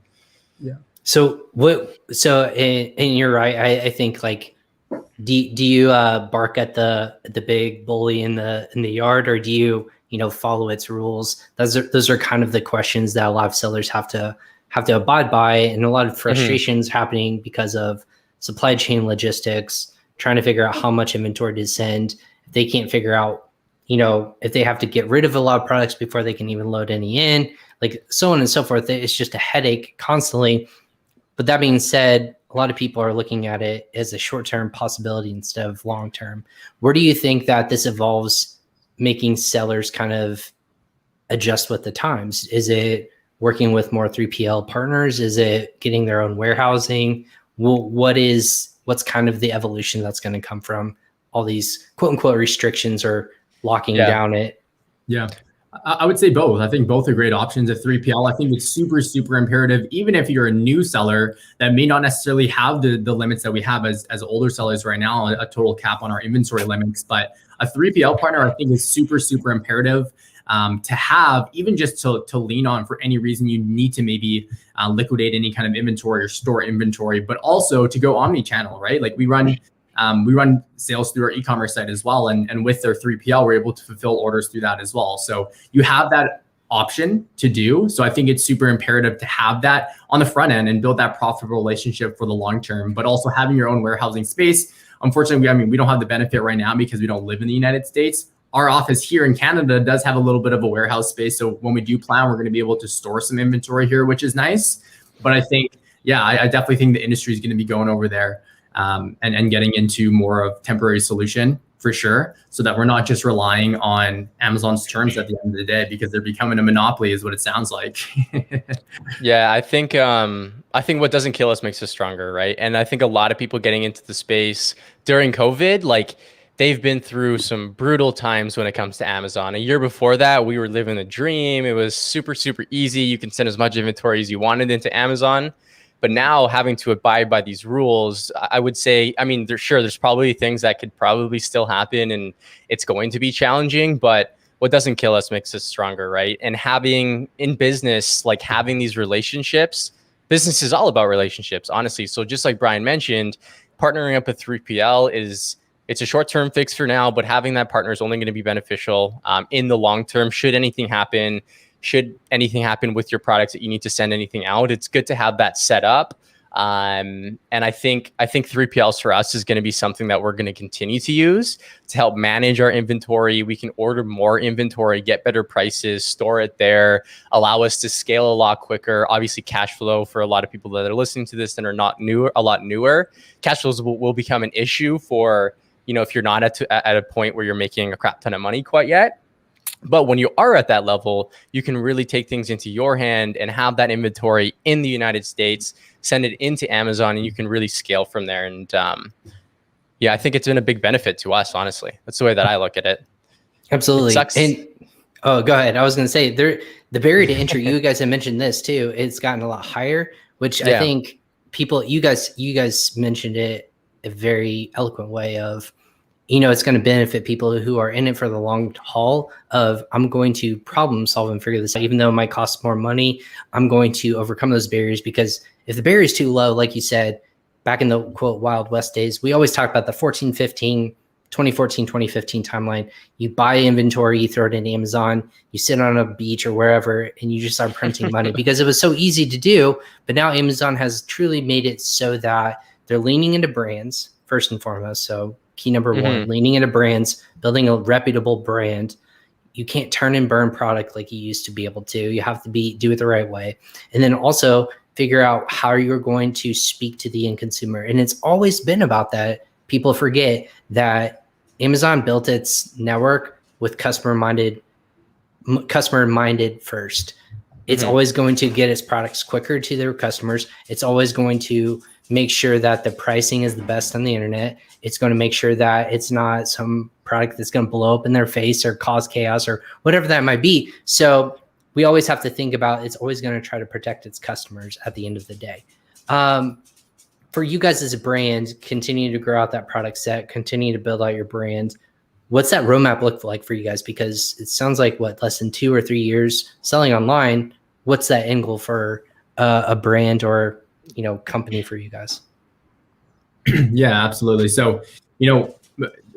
Yeah. So and you're right. I think like, do you bark at the big bully in the yard, or do you follow its rules? Those are kind of the questions that a lot of sellers have to abide by, and a lot of frustrations happening because of supply chain logistics, trying to figure out how much inventory to send. If they can't figure out, if they have to get rid of a lot of products before they can even load any in, like so on and so forth. It's just a headache constantly. But that being said, a lot of people are looking at it as a short-term possibility instead of long-term. Where do you think that this evolves, making sellers kind of adjust with the times? Is it working with more 3PL partners? Is it getting their own warehousing? What's kind of the evolution that's going to come from all these quote unquote restrictions or locking down it? Yeah. I would say both. I think both are great options at 3PL. I think it's super, super imperative, even if you're a new seller that may not necessarily have the limits that we have as older sellers right now, a total cap on our inventory limits. But a 3PL partner, I think, is super, super imperative to have, even just to lean on for any reason you need to maybe liquidate any kind of inventory or store inventory, but also to go omni-channel, right? Like we run sales through our e-commerce site as well. And with their 3PL, we're able to fulfill orders through that as well. So you have that option to do. So I think it's super imperative to have that on the front end and build that profitable relationship for the long term, but also having your own warehousing space. Unfortunately, we don't have the benefit right now because we don't live in the United States. Our office here in Canada does have a little bit of a warehouse space. So when we do plan, we're going to be able to store some inventory here, which is nice. But I think, I definitely think the industry is going to be going over there. And getting into more of temporary solution for sure, so that we're not just relying on Amazon's terms at the end of the day, because they're becoming a monopoly is what it sounds like. Yeah, I think what doesn't kill us makes us stronger, right? And I think a lot of people getting into the space during COVID, like they've been through some brutal times when it comes to Amazon. A year before that, we were living the dream. It was super, super easy. You can send as much inventory as you wanted into Amazon. But now having to abide by these rules, I would say, there's probably things that could probably still happen and it's going to be challenging, but what doesn't kill us makes us stronger, right? And having in business, like having these relationships, business is all about relationships, honestly. So just like Brian mentioned, partnering up with 3PL it's a short-term fix for now, but having that partner is only going to be beneficial in the long term. Should anything happen with your products that you need to send anything out, it's good to have that set up. And I think 3PLs for us is going to be something that we're going to continue to use to help manage our inventory. We can order more inventory, get better prices, store it there, allow us to scale a lot quicker. Obviously, cash flow for a lot of people that are listening to this and are a lot newer, cash flows will become an issue for, if you're not at a point where you're making a crap ton of money quite yet. But when you are at that level, you can really take things into your hand and have that inventory in the United States, send it into Amazon, and you can really scale from there. And I think it's been a big benefit to us, honestly. That's the way that I look at it. Absolutely. It sucks. And go ahead. I was going to say the barrier to entry, you guys have mentioned this too. It's gotten a lot higher, which I think you guys mentioned it a very eloquent way of, it's going to benefit people who are in it for the long haul of, I'm going to problem solve and figure this out. Even though it might cost more money, I'm going to overcome those barriers, because if the barrier is too low, like you said, back in the quote Wild West days, we always talk about the 2014, 2015 timeline. You buy inventory, you throw it into Amazon, you sit on a beach or wherever, and you just start printing money because it was so easy to do. But now Amazon has truly made it so that they're leaning into brands first and foremost. So key number one, leaning into brands, building a reputable brand. You can't turn and burn product like you used to be able to. You have to do it the right way. And then also figure out how you're going to speak to the end consumer. And it's always been about that. People forget that Amazon built its network with customer minded first. It's always going to get its products quicker to their customers. It's always going to make sure that the pricing is the best on the internet. It's going to make sure that it's not some product that's going to blow up in their face or cause chaos or whatever that might be. So we always have to think about, it's always going to try to protect its customers at the end of the day. For you guys as a brand, continue to grow out that product set, continue to build out your brand. what's that roadmap look like for you guys? Because it sounds like less than 2 or 3 years selling online. What's that end goal for a brand or, company for you guys? Yeah, absolutely. So,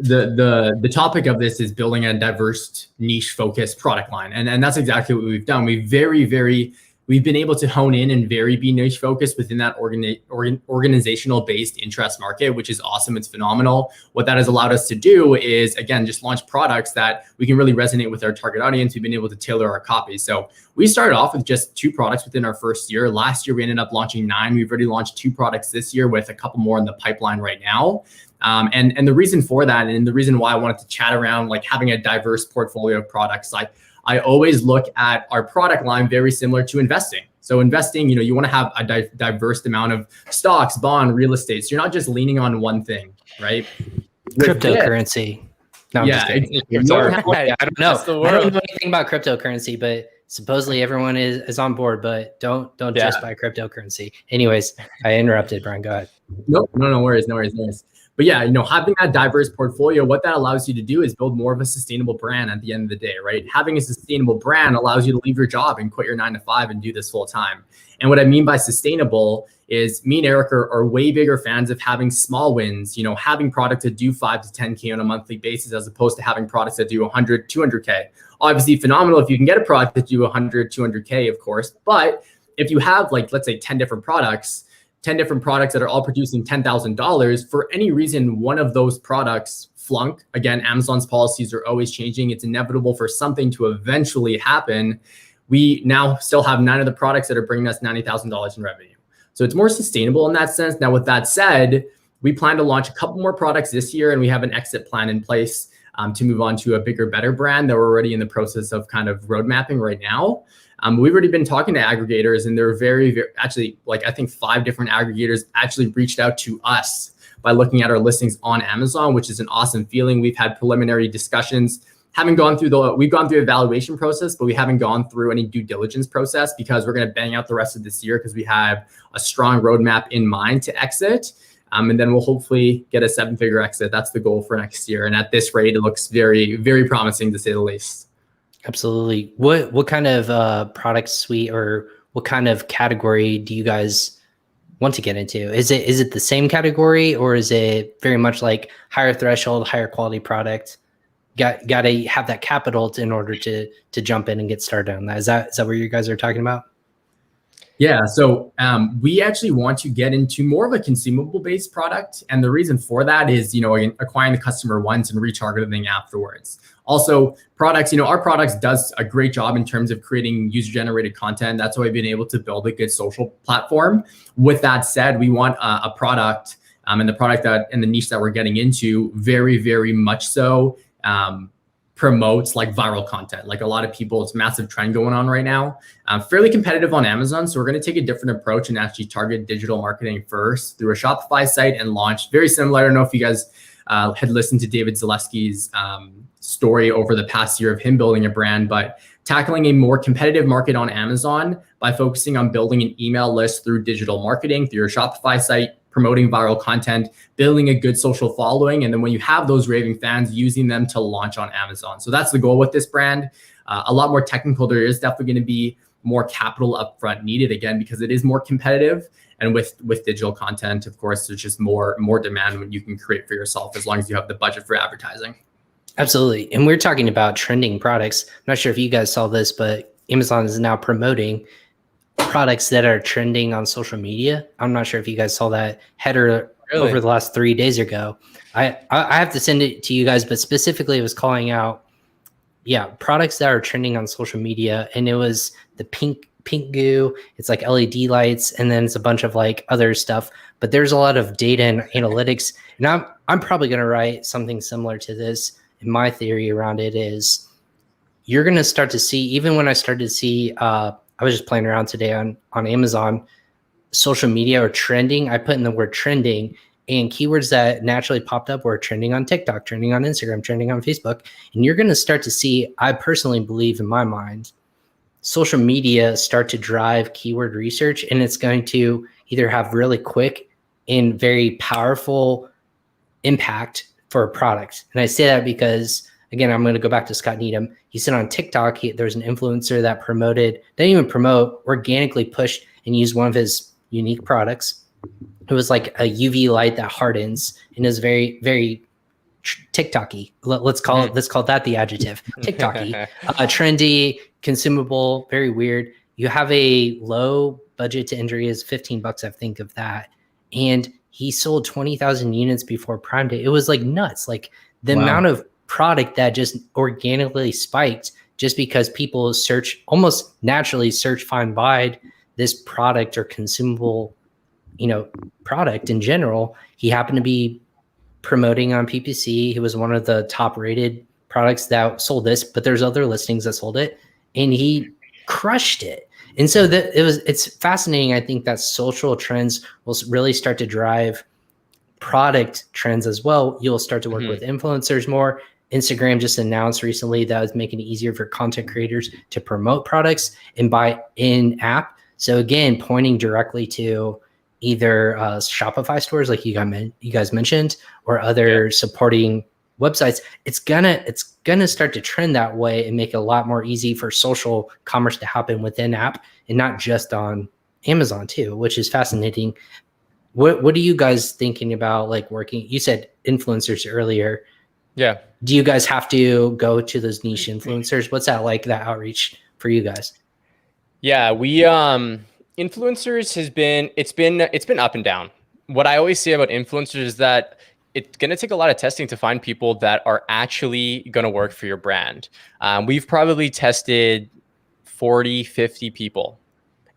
the topic of this is building a diverse niche focused product line. And that's exactly what we've done. We've been able to hone in and be niche focused within that organizational based interest market, which is awesome. It's phenomenal. What that has allowed us to do is, again, just launch products that we can really resonate with our target audience. We've been able to tailor our copy. So we started off with just 2 products within our first year. Last year, we ended up launching 9. We've already launched 2 products this year with a couple more in the pipeline right now. And the reason for that, and the reason why I wanted to chat around like having a diverse portfolio of products, like I always look at our product line very similar to investing. So investing, you want to have a diverse amount of stocks, bond, real estate. So you're not just leaning on one thing, right? Cryptocurrency. No, I'm just kidding. I don't know. I don't know anything about cryptocurrency, but supposedly everyone is on board, but don't just buy cryptocurrency. Anyways, I interrupted, Brian. Go ahead. No worries. But yeah, having that diverse portfolio, what that allows you to do is build more of a sustainable brand at the end of the day, right? Having a sustainable brand allows you to leave your job and quit your 9 to 5 and do this full time. And what I mean by sustainable is me and Arek are way bigger fans of having small wins, having products that do 5 to 10K on a monthly basis, as opposed to having products that do 100, 200K. Obviously phenomenal if you can get a product that do 100, 200K, of course. But if you have let's say 10 different products that are all producing $10,000, for any reason, one of those products flunk. Again, Amazon's policies are always changing. It's inevitable for something to eventually happen. We now still have 9 of the products that are bringing us $90,000 in revenue. So it's more sustainable in that sense. Now, with that said, we plan to launch a couple more products this year, and we have an exit plan in place to move on to a bigger, better brand that we're already in the process of kind of road mapping right now. We've already been talking to aggregators, and they're very, very actually, I think 5 different aggregators actually reached out to us by looking at our listings on Amazon, which is an awesome feeling. We've had preliminary discussions. We've gone through the evaluation process, but we haven't gone through any due diligence process because we're going to bang out the rest of this year because we have a strong roadmap in mind to exit. And then we'll hopefully get a 7-figure exit. That's the goal for next year. And at this rate, it looks very, very promising to say the least. Absolutely. What kind of product suite or what kind of category do you guys want to get into? Is it the same category, or is it very much like higher threshold, higher quality product? Got to have that capital in order to jump in and get started on that. Is that what you guys are talking about? Yeah, so we actually want to get into more of a consumable-based product, and the reason for that is acquiring the customer once and retargeting afterwards. Also, products, our products does a great job in terms of creating user-generated content. That's why we've been able to build a good social platform. With that said, we want a product, and the product and the niche that we're getting into very, very much so promotes viral content. A lot of people, it's a massive trend going on right now. Fairly competitive on Amazon. So we're going to take a different approach and actually target digital marketing first through a Shopify site and launch very similar. I don't know if you guys had listened to David Zalewski's story over the past year of him building a brand, but tackling a more competitive market on Amazon by focusing on building an email list through digital marketing, through your Shopify site, promoting viral content, building a good social following. And then when you have those raving fans, using them to launch on Amazon. So that's the goal with this brand. A lot more technical. There is definitely going to be more capital upfront needed, again, because it is more competitive. And with digital content, of course, there's just more demand when you can create for yourself, as long as you have the budget for advertising. Absolutely. And we're talking about trending products. I'm not sure if you guys saw this, but Amazon is now promoting products that are trending on social media. I'm not sure if you guys saw that header over the last 3 days ago. I have to send it to you guys, but specifically it was calling out, products that are trending on social media. And it was the pink goo. It's like LED lights, and then it's a bunch of other stuff. But there's a lot of data and analytics. And I'm probably going to write something similar to this. And my theory around it is you're going to start to see, even when I started to see, I was just playing around today on Amazon, social media or trending. I put in the word trending, and keywords that naturally popped up were trending on TikTok, trending on Instagram, trending on Facebook. And you're going to start to see, I personally believe in my mind, social media start to drive keyword research, and it's going to either have really quick and very powerful impact for a product. And I say that because, again, I'm going to go back to Scott Needham. He said on TikTok, there's an influencer that didn't even promote, organically pushed and used one of his unique products. It was like a UV light that hardens and is very, very TikTok-y. Let's call that the adjective. TikTok-y, trendy, consumable, very weird. You have a low budget to entry is $15, I think, of that. And he sold 20,000 units before Prime Day. It was like nuts. Like the amount of product that just organically spiked just because people almost naturally search, find, buy this product or consumable, product in general. He happened to be promoting on PPC. He was one of the top rated products that sold this, but there's other listings that sold it, and he crushed it. And so it's fascinating. I think that social trends will really start to drive product trends as well. You'll start to work with influencers more. Instagram just announced recently that it's making it easier for content creators to promote products and buy in app. So again, pointing directly to either Shopify stores like you guys mentioned, or other supporting websites. It's gonna start to trend that way and make it a lot more easy for social commerce to happen within app and not just on Amazon too, which is fascinating. What are you guys thinking about, like working? You said influencers earlier. Yeah. Do you guys have to go to those niche influencers? What's that like, that outreach for you guys? Yeah, we influencers it's been up and down. What I always say about influencers is that it's going to take a lot of testing to find people that are actually going to work for your brand. We've probably tested 40, 50 people.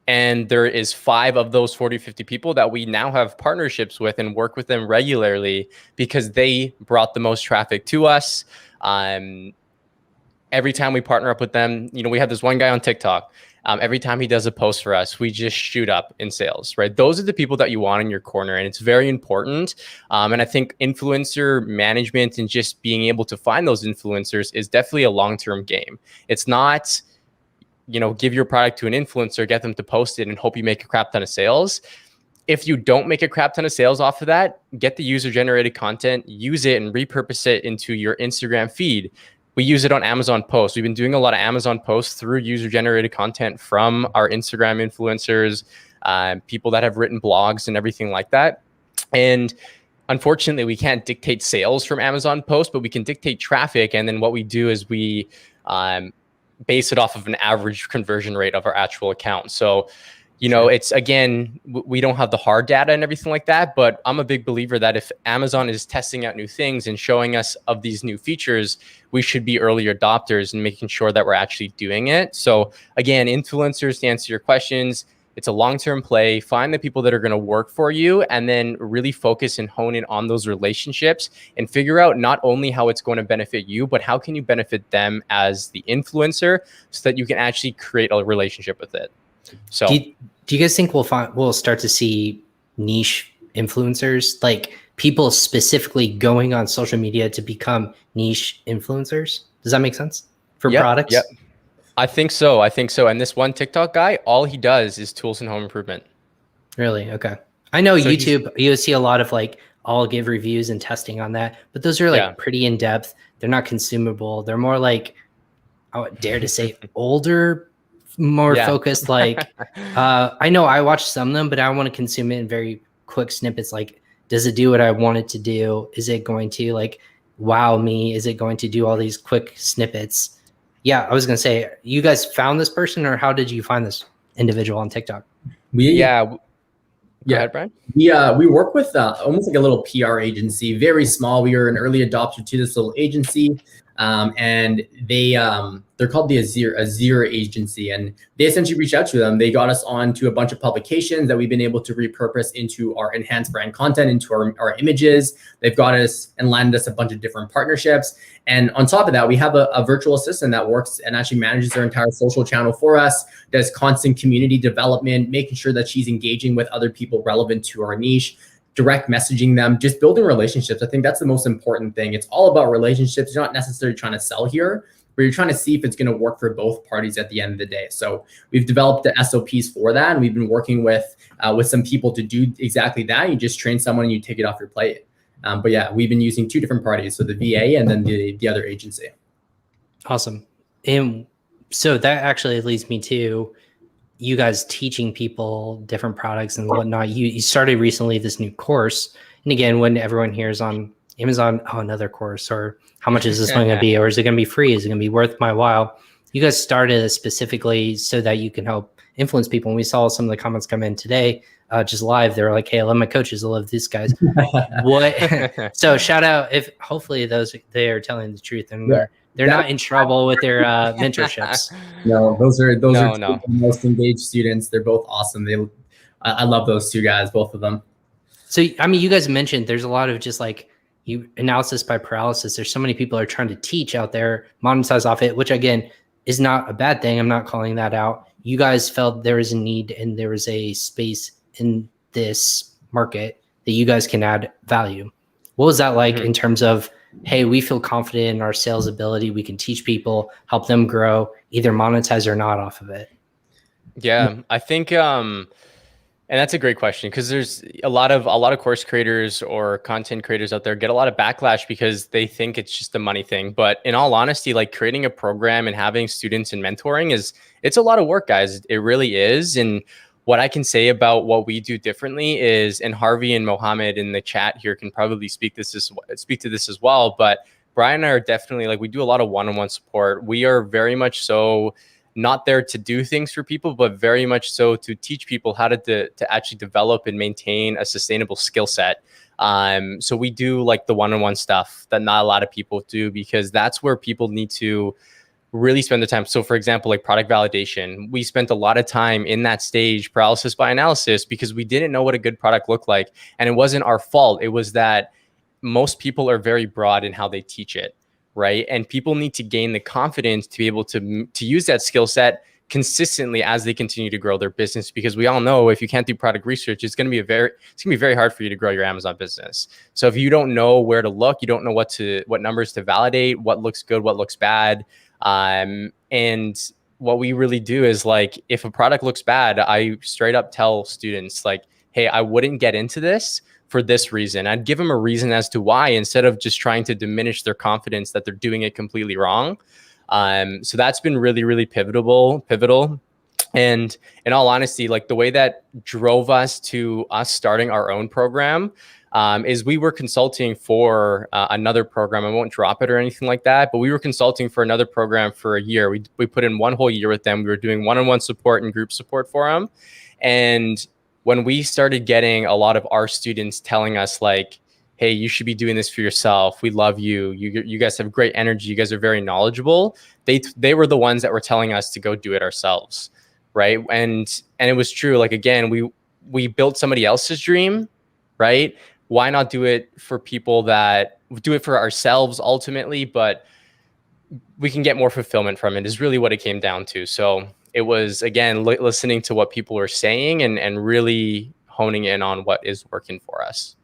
And there is 5 of those 40, 50 people that we now have partnerships with and work with them regularly because they brought the most traffic to us. Every time we partner up with them, we have this one guy on TikTok. Every time he does a post for us, we just shoot up in sales, right? Those are the people that you want in your corner, and it's very important. And I think influencer management and just being able to find those influencers is definitely a long-term game. It's not, give your product to an influencer, get them to post it and hope you make a crap ton of sales. If you don't make a crap ton of sales off of that, get the user-generated content, use it and repurpose it into your Instagram feed. We use it on Amazon posts. We've been doing a lot of Amazon posts through user-generated content from our Instagram influencers, people that have written blogs and everything like that. And unfortunately, we can't dictate sales from Amazon posts, but we can dictate traffic. And then what we do is we base it off of an average conversion rate of our actual account. So, it's, again, we don't have the hard data and everything like that, but I'm a big believer that if Amazon is testing out new things and showing us of these new features, we should be early adopters and making sure that we're actually doing it. So again, influencers, to answer your questions, it's a long-term play. Find the people that are going to work for you and then really focus and hone in on those relationships and figure out not only how it's going to benefit you, but how can you benefit them as the influencer so that you can actually create a relationship with it. So do you guys think we'll start to see niche influencers, like people specifically going on social media to become niche influencers? Does that make sense for products? Yep. I think so. And this one TikTok guy, all he does is tools and home improvement. Really? Okay. I know so YouTube, you see a lot of like, I'll give reviews and testing on that, but those are like pretty in depth. They're not consumable. They're more like, I would dare to say older, more focused. Like, I know I watch some of them, but I want to consume it in very quick snippets. Like, does it do what I want it to do? Is it going to like wow me? Is it going to do all these quick snippets? Yeah, I was going to say, you guys found this person, or how did you find this individual on TikTok? Go ahead, Brian. We work with almost like a little PR agency, very small. We are an early adopter to this little agency. And they're called the Azir agency, and they essentially reached out to them. They got us onto a bunch of publications that we've been able to repurpose into our enhanced brand content, into our images. They've got us and landed us a bunch of different partnerships. And on top of that, we have a virtual assistant that works and actually manages their entire social channel for us, does constant community development, making sure that she's engaging with other people relevant to our niche, direct messaging them, just building relationships. I think that's the most important thing. It's all about relationships. You're not necessarily trying to sell here, but you're trying to see if it's going to work for both parties at the end of the day. So we've developed the SOPs for that, and we've been working with some people to do exactly that. You just train someone and you take it off your plate. But yeah, we've been using two different parties. So the VA and then the other agency. Awesome. And so that actually leads me to you guys teaching people different products and whatnot. You started recently this new course. And again, when everyone hears on Amazon, oh, another course, or how much is this one going to be? Or is it going to be free? Is it going to be worth my while? You guys started it specifically so that you can help influence people. And we saw some of the comments come in today, just live. They were like, hey, I love my coaches. I love these guys. What? So shout out if hopefully they are telling the truth and they're not in trouble with their mentorships. No, those are the most engaged students. They're both awesome. I love those two guys, both of them. So, I mean, you guys mentioned there's a lot of just like analysis by paralysis. There's so many people are trying to teach out there, monetize off it, which again is not a bad thing. I'm not calling that out. You guys felt there was a need and there was a space in this market that you guys can add value. What was that like in terms of, hey, we feel confident in our sales ability. We can teach people, help them grow, either monetize or not off of it? Yeah, I think, and that's a great question because there's a lot of course creators or content creators out there get a lot of backlash because they think it's just a money thing. But in all honesty, like creating a program and having students and mentoring it's a lot of work, guys. It really is. And what I can say about what we do differently is, and Harvey and Mohammed in the chat here can probably speak to this as well. But Brian and I are definitely like, we do a lot of one-on-one support. We are very much so not there to do things for people, but very much so to teach people how to actually develop and maintain a sustainable skill set. So we do like the one-on-one stuff that not a lot of people do because that's where people need to really spend the time. So for example, like product validation, we spent a lot of time in that stage, paralysis by analysis, because we didn't know what a good product looked like. And it wasn't our fault. It was that most people are very broad in how they teach it, right? And people need to gain the confidence to be able to use that skill set consistently as they continue to grow their business, because we all know if you can't do product research, it's going to be very hard for you to grow your Amazon business. So if you don't know where to look, you don't know what numbers to validate, what looks good, what looks bad. And what we really do is like, if a product looks bad, I straight up tell students like, hey, I wouldn't get into this for this reason. I'd give them a reason as to why, instead of just trying to diminish their confidence that they're doing it completely wrong. So that's been really, really pivotal. And in all honesty, like the way that drove us to us starting our own program is we were consulting for another program. I won't drop it or anything like that, but we were consulting for another program for a year. We put in one whole year with them. We were doing one-on-one support and group support for them. And when we started getting a lot of our students telling us like, hey, you should be doing this for yourself. We love you. You guys have great energy. You guys are very knowledgeable. They were the ones that were telling us to go do it ourselves, right? And it was true. Like, again, we built somebody else's dream, right? Why not do it for people that do it for ourselves ultimately, but we can get more fulfillment from it is really what it came down to. So it was, again, listening to what people were saying and really honing in on what is working for us.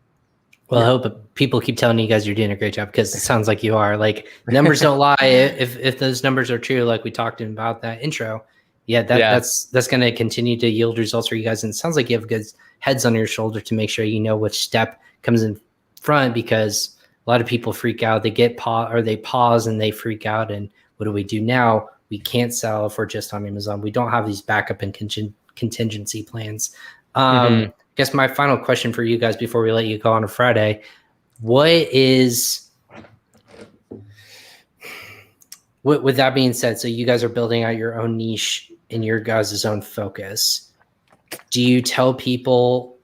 Well, I hope people keep telling you guys you're doing a great job, because it sounds like you are. Like, numbers don't lie. If those numbers are true, like we talked about that intro, that's going to continue to yield results for you guys. And it sounds like you have good heads on your shoulder to make sure you know which step comes in front, because a lot of people freak out. They pause and they freak out. And what do we do now? We can't sell if we're just on Amazon. We don't have these backup and contingency plans. I guess my final question for you guys before we let you go on a Friday, with that being said, so you guys are building out your own niche in your guys' own focus. Do you tell people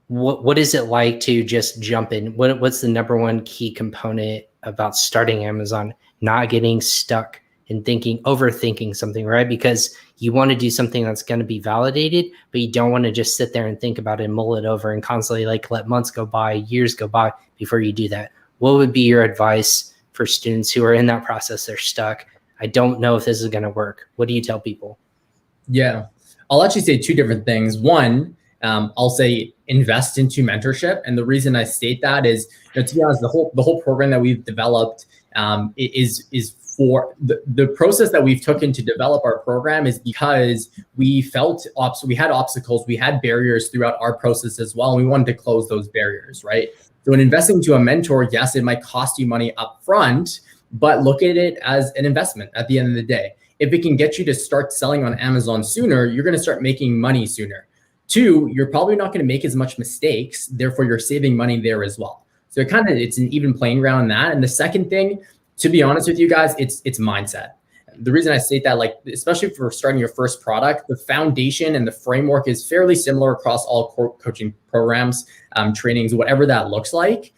what is it like to just jump in? What's the number one key component about starting Amazon, not getting stuck and overthinking something, right? Because you want to do something that's going to be validated, but you don't want to just sit there and think about it and mull it over and constantly like let months go by, years go by before you do that. What would be your advice for students who are in that process? They're stuck. I don't know if this is going to work. What do you tell people? Yeah, I'll actually say two different things. One, I'll say invest into mentorship. And the reason I state that is, to be honest, the whole program that we've developed is for the process that we've taken to develop our program is because we felt we had obstacles, we had barriers throughout our process as well, and we wanted to close those barriers, right? So in investing into a mentor, yes, it might cost you money up front, but look at it as an investment at the end of the day. If it can get you to start selling on Amazon sooner, you're going to start making money sooner. Two, you're probably not going to make as much mistakes. Therefore, you're saving money there as well. So it's an even playing ground in that. And the second thing, to be honest with you guys, it's mindset. The reason I state that, like, especially for starting your first product, the foundation and the framework is fairly similar across all coaching programs, trainings, whatever that looks like.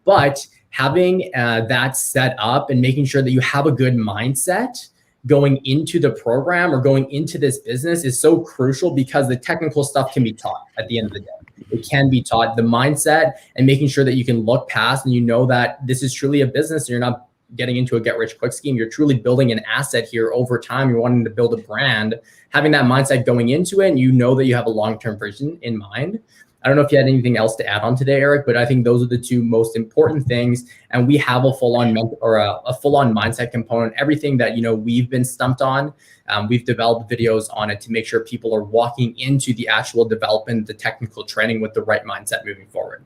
But having that set up and making sure that you have a good mindset going into the program or going into this business is so crucial, because the technical stuff can be taught at the end of the day. It can be taught. The mindset and making sure that you can look past and you know that this is truly a business and you're not getting into a get-rich-quick scheme. You're truly building an asset here over time. You're wanting to build a brand, having that mindset going into it, and you know that you have a long-term vision in mind. I don't know if you had anything else to add on today, Eric, but I think those are the two most important things. And we have a full-on a full-on mindset component. Everything that we've been stumped on, we've developed videos on it to make sure people are walking into the actual development, the technical training with the right mindset moving forward.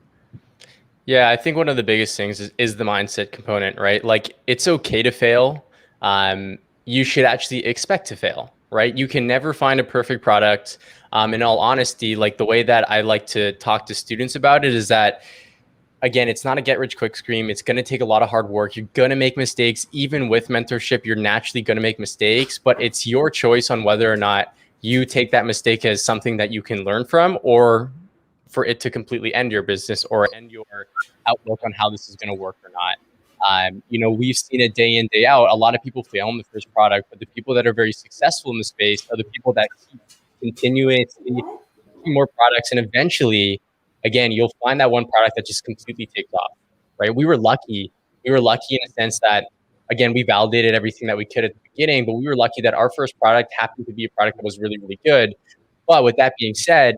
Yeah, I think one of the biggest things is the mindset component, right? Like, it's okay to fail. You should actually expect to fail, right? You can never find a perfect product. In all honesty, like, the way that I like to talk to students about it is that, again, it's not a get-rich-quick scheme. It's going to take a lot of hard work. You're going to make mistakes. Even with mentorship, you're naturally going to make mistakes, but it's your choice on whether or not you take that mistake as something that you can learn from, or for it to completely end your business or end your outlook on how this is going to work or not. We've seen it day in, day out. A lot of people fail in the first product, but the people that are very successful in the space are the people that keep continuously more products. And eventually, again, you'll find that one product that just completely takes off, right? We were lucky. We were lucky in a sense that, again, we validated everything that we could at the beginning, but we were lucky that our first product happened to be a product that was really, really good. But with that being said,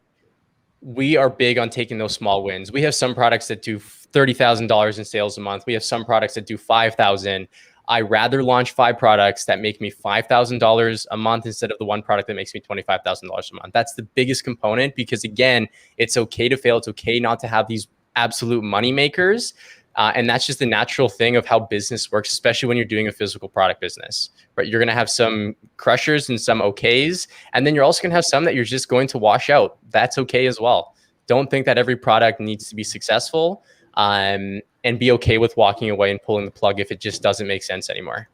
we are big on taking those small wins. We have some products that do $30,000 in sales a month. We have some products that do $5,000. I rather launch 5 products that make me $5,000 a month instead of the one product that makes me $25,000 a month. That's the biggest component, because, again, it's okay to fail. It's okay not to have these absolute money makers. And that's just the natural thing of how business works, especially when you're doing a physical product business, right? You're going to have some crushers and some okays, and then you're also going to have some that you're just going to wash out. That's okay as well. Don't think that every product needs to be successful, and be okay with walking away and pulling the plug if it just doesn't make sense anymore.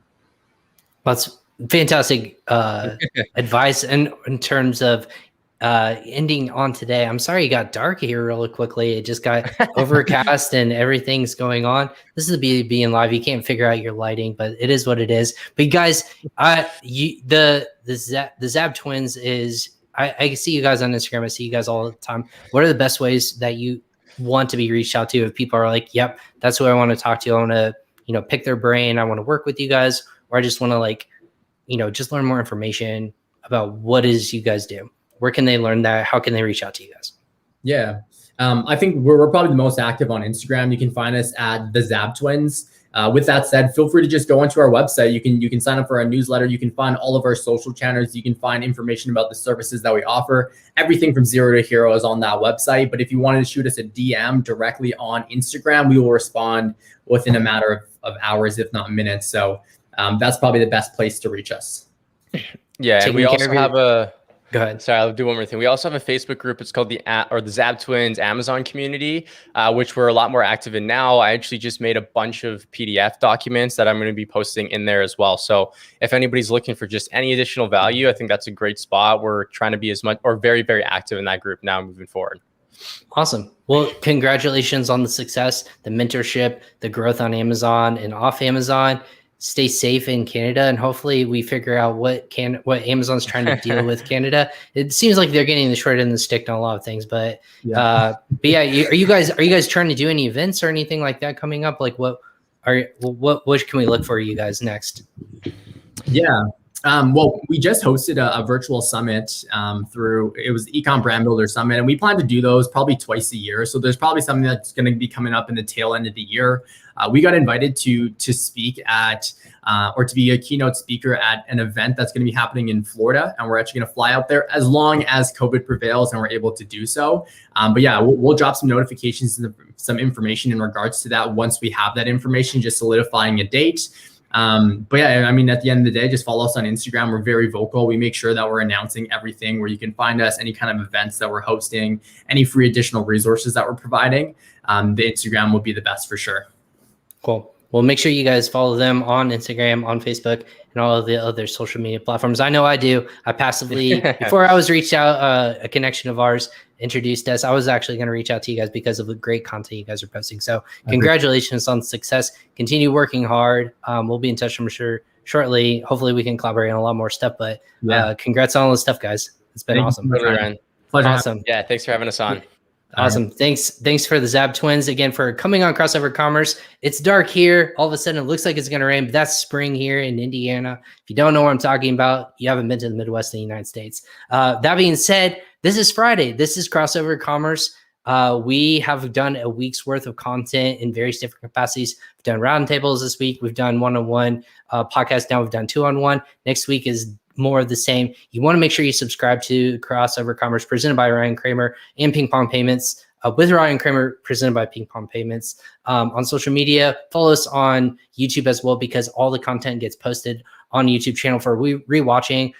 That's fantastic advice. And in terms of ending on today, I'm sorry it got dark here really quickly. It just got overcast and everything's going on. This is the beauty of being live. You can't figure out your lighting, but it is what it is. But you guys, the Zab Twins is, I see you guys on Instagram. I see you guys all the time. What are the best ways that you want to be reached out to if people are like, yep, that's who I want to talk to? I want to, pick their brain. I want to work with you guys, or I just want to just learn more information about what it is you guys do. Where can they learn that? How can they reach out to you guys? Yeah. I think we're probably the most active on Instagram. You can find us at the Zab Twins. With that said, feel free to just go onto our website. You can sign up for our newsletter. You can find all of our social channels. You can find information about the services that we offer. Everything from zero to hero is on that website. But if you wanted to shoot us a DM directly on Instagram, we will respond within a matter of hours, if not minutes. So that's probably the best place to reach us. Yeah, and we also have a... Go ahead. Sorry, I'll do one more thing. We also have a Facebook group. It's called the Zab Twins Amazon community, which we're a lot more active in now. I actually just made a bunch of PDF documents that I'm going to be posting in there as well. So if anybody's looking for just any additional value, I think that's a great spot. We're trying to be as much or very, very active in that group now moving forward. Awesome. Well, congratulations on the success, the mentorship, the growth on Amazon and off Amazon. Stay safe in Canada, and hopefully we figure out what Amazon's trying to deal with Canada. It seems like they're getting the short end of the stick on a lot of things, but yeah. Are you guys trying to do any events or anything like that coming up? Like what can we look for you guys next? Yeah. Well, we just hosted a virtual summit it was the Ecom Brand Builder Summit, and we plan to do those probably twice a year. So there's probably something that's going to be coming up in the tail end of the year. we got invited to speak at or to be a keynote speaker at an event that's going to be happening in Florida, and we're actually going to fly out there as long as COVID prevails and we're able to do so. But yeah, we'll drop some notifications and some information in regards to that once we have that information, just solidifying a date. But yeah, I mean, at the end of the day, just follow us on Instagram. We're very vocal. We make sure that we're announcing everything where you can find us, any kind of events that we're hosting, any free additional resources that we're providing. The Instagram will be the best for sure. Cool. Well, make sure you guys follow them on Instagram, on Facebook, and all of the other social media platforms. I know I do. I passively, before I was reached out, a connection of ours introduced us. I was actually going to reach out to you guys because of the great content you guys are posting. So congratulations on success. Continue working hard. We'll be in touch, I'm sure, shortly. Hopefully we can collaborate on a lot more stuff, but congrats on all the stuff, guys. It's been awesome. Pleasure. Awesome. Yeah, thanks for having us on. Awesome. Thanks for the Zab Twins again for coming on Crossover Commerce. It's dark here. All of a sudden it looks like it's going to rain, but that's spring here in Indiana. If you don't know what I'm talking about, you haven't been to the Midwest of the United States. That being said, this is Friday. This is Crossover Commerce. We have done a week's worth of content in various different capacities. We've done roundtables this week. We've done one-on-one podcasts. Now we've done two-on-one. Next week is more of the same. You want to make sure you subscribe to Crossover Commerce presented by Ryan Cramer and PingPong Payments with Ryan Cramer presented by PingPong Payments on social media. Follow us on YouTube as well, because all the content gets posted on YouTube channel for rewatching.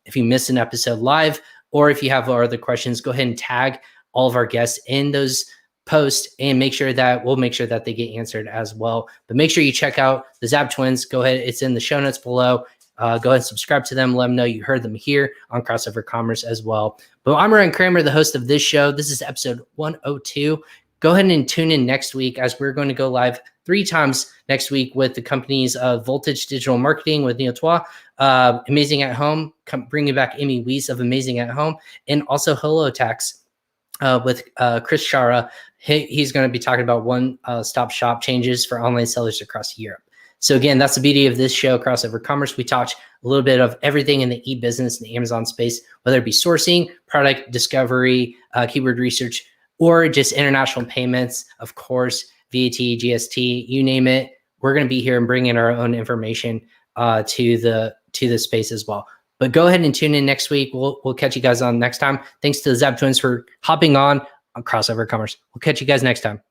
If you miss an episode live, or if you have other questions, go ahead and tag all of our guests in those posts and we'll make sure that they get answered as well. But make sure you check out the Zab Twins. Go ahead. It's in the show notes below. Go ahead and subscribe to them. Let them know you heard them here on Crossover Commerce as well. But I'm Ryan Cramer, the host of this show. This is episode 102. Go ahead and tune in next week, as we're going to go live 3 times next week with the companies of Voltage Digital Marketing with Neil Twa, Amazing at Home, bringing back Amy Weiss of Amazing at Home, and also Hello Tax with Chris Shara. He's going to be talking about one-stop shop changes for online sellers across Europe. So again, that's the beauty of this show, Crossover Commerce. We touch a little bit of everything in the e-business and the Amazon space, whether it be sourcing, product discovery, keyword research, or just international payments, of course, VAT, GST, you name it. We're going to be here and bring in our own information to the space as well. But go ahead and tune in next week. We'll catch you guys on next time. Thanks to the Zab Twins for hopping on Crossover Commerce. We'll catch you guys next time.